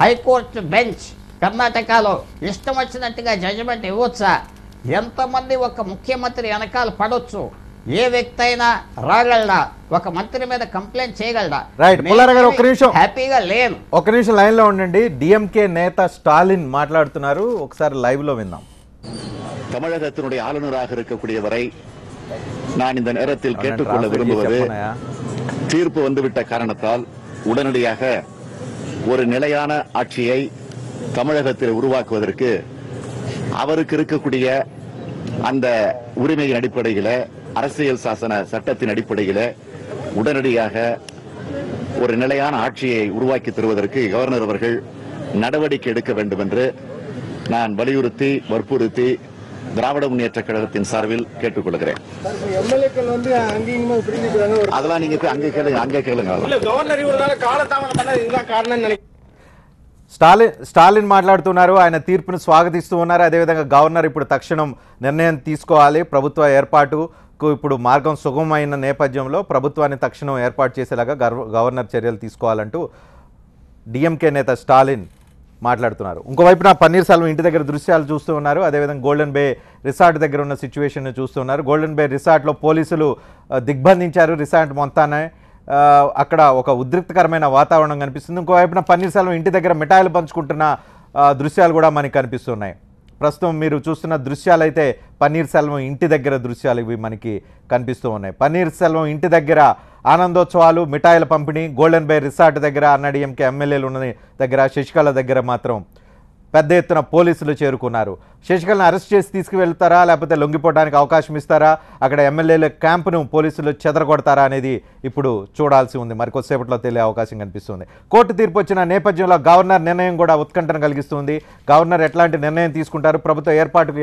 హైకోర్టు బెంచ్ కర్ణాటకలో ఇష్టం వచ్చినట్టుగా జడ్జిమెంట్ ఇవ్వచ్చా? ఎంతమంది ఒక ముఖ్యమంత్రి వెనకాల పడవచ్చు? ఏ వ్యక్తి అయినా రాగలడా? ఒక మంత్రి మీద కంప్లైంట్ చేయగలడా? రైట్. పుల్లారావు గారు ఒక నిమిషం హ్యాపీగా లేను. ఒక నిమిషం లైన్ లో ఉండండి. డిఎంకే నేత స్టాలిన్ మాట్లాడుతున్నారు, ఒకసారి లైవ్ లో విందాం. தமிழகத்தினுடைய ஆளுநராக இருக்கக்கூடியவரை நான் இந்த நேரத்தில் கேட்டுக்கொள்ள விரும்புவது, தீர்ப்பு வந்துவிட்ட காரணத்தால் உடனடியாக ஒரு நிலையான ஆட்சியை தமிழகத்தில் உருவாக்குவதற்கு அவருக்கு இருக்கக்கூடிய அந்த உரிமையின் அடிப்படையில், அரசியல் சாசன சட்டத்தின் அடிப்படையில் உடனடியாக ஒரு நிலையான ஆட்சியை உருவாக்கி தருவதற்கு கவர்னர் அவர்கள் நடவடிக்கை எடுக்க வேண்டும் என்று நான் வலியுறுத்தி வற்புறுத்தி திராவிட முன்னேற்ற கழகத்தின் சார்பில் கேட்டுக்கொள்கிறேன். அதெல்லாம் நீங்க அங்கே கேளுங்க. స్టాలిన్ మాట్లాడుతున్నారు, ఆయన తీర్పును స్వాగతిస్తూ ఉన్నారు. అదేవిధంగా గవర్నర్ ఇప్పుడు తక్షణం నిర్ణయం తీసుకోవాలి. ప్రభుత్వ ఏర్పాటుకు ఇప్పుడు మార్గం సుగమమైన నేపథ్యంలో ప్రభుత్వాన్ని తక్షణం ఏర్పాటు చేసేలాగా గవర్నర్ చర్యలు తీసుకోవాలంటూ డిఎంకే నేత స్టాలిన్ మాట్లాడుతున్నారు. ఇంకోవైపున పన్నీర్ సెల్వం ఇంటి దగ్గర దృశ్యాలు చూస్తూ ఉన్నారు. అదేవిధంగా గోల్డెన్ బే రిసార్ట్ దగ్గర ఉన్న సిచ్యువేషన్ చూస్తున్నారు. గోల్డెన్ బే రిసార్ట్లో పోలీసులు దిగ్బంధించారు రిసార్ట్ మొత్తాన్ని. అక్కడ ఒక ఉద్రిక్తకరమైన వాతావరణం కనిపిస్తుంది. ఇంకోవైపున పన్నీర్ సెల్వం ఇంటి దగ్గర మిఠాయిలు పంచుకుంటున్న దృశ్యాలు కూడా మనకి కనిపిస్తున్నాయి. ప్రస్తుతం మీరు చూస్తున్న దృశ్యాలు అయితే పన్నీర్ సెల్వం ఇంటి దగ్గర దృశ్యాలు ఇవి మనకి కనిపిస్తూ ఉన్నాయి. పన్నీర్ సెల్వం ఇంటి దగ్గర ఆనందోత్సవాలు, మిఠాయిల పంపిణీ, గోల్డెన్ బే రిసార్ట్ దగ్గర అన్నాడీఎంకే ఎమ్మెల్యేలు ఉన్న దగ్గర, శశికళ దగ్గర మాత్రం పెద్ద ఎత్తున పోలీసులు చేరుకున్నారు. శశికళను అరెస్ట్ చేసి తీసుకువెళ్తారా, లేకపోతే లొంగిపోవడానికి అవకాశం ఇస్తారా, అక్కడ ఎమ్మెల్యేల క్యాంపును పోలీసులు చెదరగొడతారా అనేది ఇప్పుడు చూడాల్సి ఉంది. మరికొద్దిసేపట్లో తెలియ అవకాశం కనిపిస్తుంది. కోర్టు తీర్పు వచ్చిన నేపథ్యంలో గవర్నర్ నిర్ణయం కూడా ఉత్కంఠను కలిగిస్తుంది. గవర్నర్ ఎట్లాంటి నిర్ణయం తీసుకుంటారు, ప్రభుత్వ ఏర్పాటుకు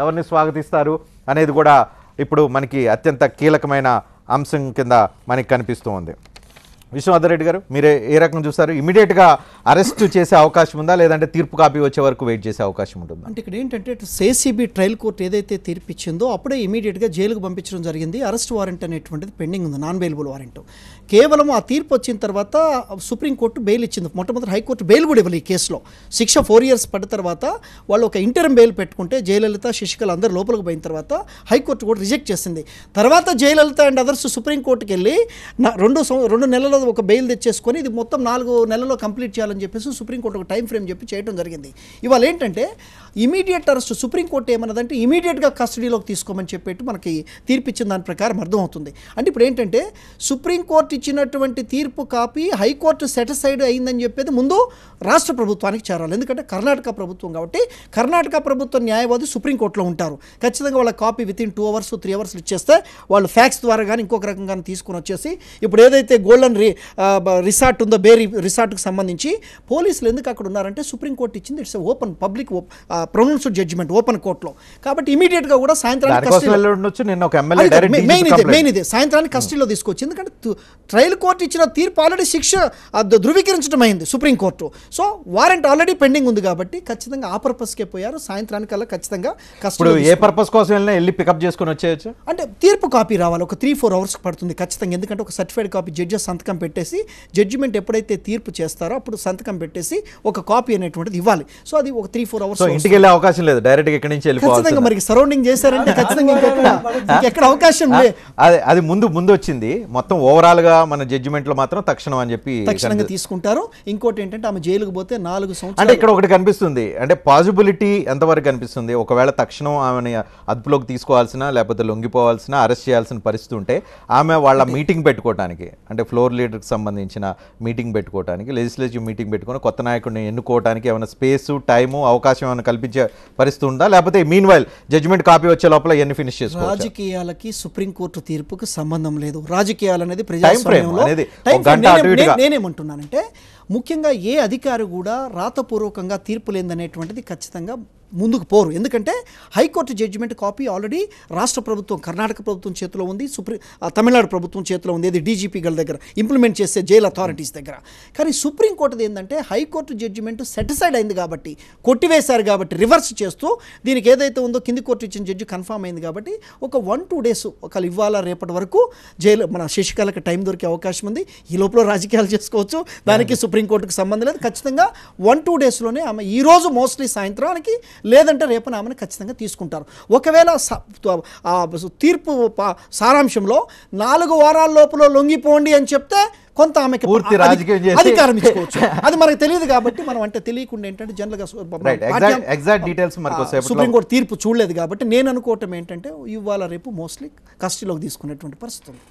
ఎవరిని స్వాగతిస్తారు అనేది కూడా ఇప్పుడు మనకి అత్యంత కీలకమైన అంశం కింద మనకి కనిపిస్తూ ఉంది. విశ్వనాథ్ రెడ్డి గారు, మీరే ఏ రకంగా చూస్తారు? ఇమీడియట్గా అరెస్ట్ చేసే అవకాశం ఉందా, లేదంటే తీర్పు కాపీ వచ్చే వరకు వెయిట్ చేసే అవకాశం ఉంటుందా? అంటే ఇక్కడ ఏంటంటే ఏసీబీ ట్రయల్ కోర్టు ఏదైతే తీర్పు ఇచ్చిందో అప్పుడే ఇమీడియట్గా జైలుకు పంపించడం జరిగింది. అరెస్ట్ వారెంట్ అనేటువంటిది పెండింగ్ ఉంది, నాన్ బెయిలబుల్ వారెంట్. కేవలం ఆ తీర్పు వచ్చిన తర్వాత సుప్రీంకోర్టు బెయిల్ ఇచ్చింది. మొట్టమొదటి హైకోర్టు బెయిల్ కూడా ఇవ్వాలి. ఈ కేసులో శిక్ష 4 years పడ్డ తర్వాత వాళ్ళు ఒక ఇంటరం బెయిల్ పెట్టుకుంటే జయలలిత, శశికళ అందరూ లోపలికి పోయిన తర్వాత హైకోర్టు కూడా రిజెక్ట్ చేసింది. తర్వాత జయలలిత అండ్ అదర్స్ సుప్రీంకోర్టుకి వెళ్ళి 2 నెలల ఒక బెయిల్ తెచ్చేసుకొని ఇది మొత్తం 4 నెలల్లో కంప్లీట్ చేయాలని చెప్పేసి సుప్రీంకోర్టు ఒక టైం ఫ్రేమ్ చెప్పి చేయడం జరిగింది. ఇవాళ ఏంటంటే ఇమీడియట్ అరెస్ట్, సుప్రీంకోర్టు ఏమన్నదంటే ఇమీడియట్గా కస్టడీలోకి తీసుకోమని చెప్పేట్టు మనకి తీర్పు ఇచ్చిన దాని ప్రకారం అర్థమవుతుంది. అంటే ఇప్పుడు ఏంటంటే సుప్రీంకోర్టు ఇచ్చినటువంటి తీర్పు కాపీ హైకోర్టు సెటిసైడ్ అయిందని చెప్పేది ముందు రాష్ట్ర ప్రభుత్వానికి చేరాలి. ఎందుకంటే కర్ణాటక ప్రభుత్వం కాబట్టి కర్ణాటక ప్రభుత్వ న్యాయవాది సుప్రీంకోర్టులో ఉంటారు. ఖచ్చితంగా వాళ్ళ కాపీ వితిన్ 2 hours 3 hours ఇచ్చేస్తే వాళ్ళు ఫ్యాక్స్ ద్వారా కానీ ఇంకొక రకంగా తీసుకుని వచ్చేసి ఇప్పుడు ఏదైతే గోల్డెన్ రిసార్ట్ ఉందో బే రిసార్ట్కి సంబంధించి పోలీసులు ఎందుకు అక్కడ ఉన్నారంటే సుప్రీంకోర్టు ఇచ్చింది it's open public pronounced judgement open కోర్టులో. కాబట్టి ఇమీడియట్గా కూడా సాయంత్రానికి మెయిన్ ఇదే సాయంత్రానికి కస్టడీలో తీసుకొచ్చి, ఎందుకంటే ట్రయల్ కోర్టు ఇచ్చిన తీర్పు ఆల్రెడీ శిక్ష ధృవీకరించడం అయింది supreme court. So warrant already pending ఉంది కాబట్టి ఖచ్చితంగా ఆ పర్పస్కే పోయారు. సాయంత్రానికల్లా ఖచ్చితంగా కస్టడీలో ఏ పర్పస్ కోసం వెళ్ళి పికప్ చేసుకొని వచ్చేయచ్చు అంటే తీర్పు కాపీ రావాలి. ఒక 3-4 hours పడుతుంది ఖచ్చితంగా. ఎందుకంటే ఒక సర్టిఫైడ్ కాపీ జడ్జెస్ సంతకం పెట్టేసి జడ్జిమెంట్ ఎప్పుడైతే తీర్పు చేస్తారో అప్పుడు సంతకం పెట్టేసి ఒక కాపీ అనేటువంటిది ఇవ్వాలి. సో అది ఒక 3-4 hours. ఇంటికి వెళ్ళే అవకాశం లేదు, డైరెక్ట్ ఇక్కడి నుంచి ఖచ్చితంగా మరి సరౌండింగ్ చేశారంటే ఖచ్చితంగా ఎక్కడ అవకాశం లేదు. అది ముందు వచ్చింది. మొత్తం ఓవరాల్ గా మన జడ్జిమెంట్ లో మాత్రం తక్షణం అని చెప్పి తక్షణంగా తీసుకుంటారు. ఇంకోటి ఏంటంటే ఆమె జైలుకు పోతే 4 సంవత్సరాలు. అంటే ఇక్కడ ఒకటి కనిపిస్తుంది, అంటే పాజిబిలిటీ ఎంతవరకు కనిపిస్తుంది, ఒకవేళ తక్షణం ఆమెని అదుపులోకి తీసుకోవాల్సిన లేకపోతే లొంగిపోవాల్సిన అరెస్ట్ చేయాల్సిన పరిస్థితి ఉంటే ఆమె వాళ్ళ మీటింగ్ పెట్టుకోవడానికి, అంటే ఫ్లోర్ లీడర్కి సంబంధించిన మీటింగ్ పెట్టుకోవడానికి, లెజిస్లేటివ్ మీటింగ్ పెట్టుకొని కొత్త నాయకుడిని ఎన్నుకోవడానికి ఏమైనా స్పేసు టైము అవకాశం ఏమైనా కల్పించే పరిస్థితి ఉందా, లేకపోతే మీన్ వైల్ జడ్జిమెంట్ కాపీ వచ్చే లోపల ఇవన్నీ ఫినిష్ చేసుకోవచ్చు? రాజకీయాలకి సుప్రీంకోర్టు తీర్పుకు సంబంధం లేదు. రాజకీయాలు అనేది ప్రజాస్వామ్యంలో నేనేమంటున్నానంటే ముఖ్యంగా ఏ అధికారి కూడా రాతపూర్వకంగా తీర్పు లేదనేటువంటిది ఖచ్చితంగా ముందుకు పోరు. ఎందుకంటే హైకోర్టు జడ్జిమెంట్ కాపీ ఆల్రెడీ రాష్ట్ర ప్రభుత్వం కర్ణాటక ప్రభుత్వం చేతిలో ఉంది, తమిళనాడు ప్రభుత్వం చేతిలో ఉంది, ఇది డీజీపీల దగ్గర ఇంప్లిమెంట్ చేసే జైల్ అథారిటీస్ దగ్గర. కానీ సుప్రీంకోర్టుది ఏంటంటే హైకోర్టు జడ్జిమెంట్ సెటిసైడ్ అయింది కాబట్టి, కొట్టివేశారు కాబట్టి రివర్స్ చేస్తూ దీనికి ఏదైతే ఉందో కింది కోర్టు ఇచ్చిన జడ్జి కన్ఫర్మ్ అయింది కాబట్టి ఒక 1-2 days ఒకళ్ళు ఇవాళ రేపటి వరకు జైలు మన శశికళకి టైం దొరికే అవకాశం ఉంది. ఈ లోపల రాజకీయాలు చేసుకోవచ్చు, దానికి సుప్రీంకోర్టుకు సంబంధం లేదు. ఖచ్చితంగా 1-2 daysలోనే ఆమె ఈరోజు మోస్ట్లీ సాయంత్రానికి లేదంటే రేపు ఆమెను ఖచ్చితంగా తీసుకుంటారు. ఒకవేళ తీర్పు సారాంశంలో 4 వారాల లోపల లొంగిపోండి అని చెప్తే కొంత ఆమెకి పూర్తి రాజకీయం అధికారం ఇచ్చుకోవచ్చు. అది మనకు తెలియదు కాబట్టి మనం అంటే తెలియకుండా ఏంటంటే జనరల్గా సుప్రీంకోర్టు తీర్పు చూడలేదు కాబట్టి నేను అనుకోవటం ఏంటంటే ఇవాళ రేపు మోస్ట్లీ కస్టడీలోకి తీసుకునేటువంటి పరిస్థితి ఉంది.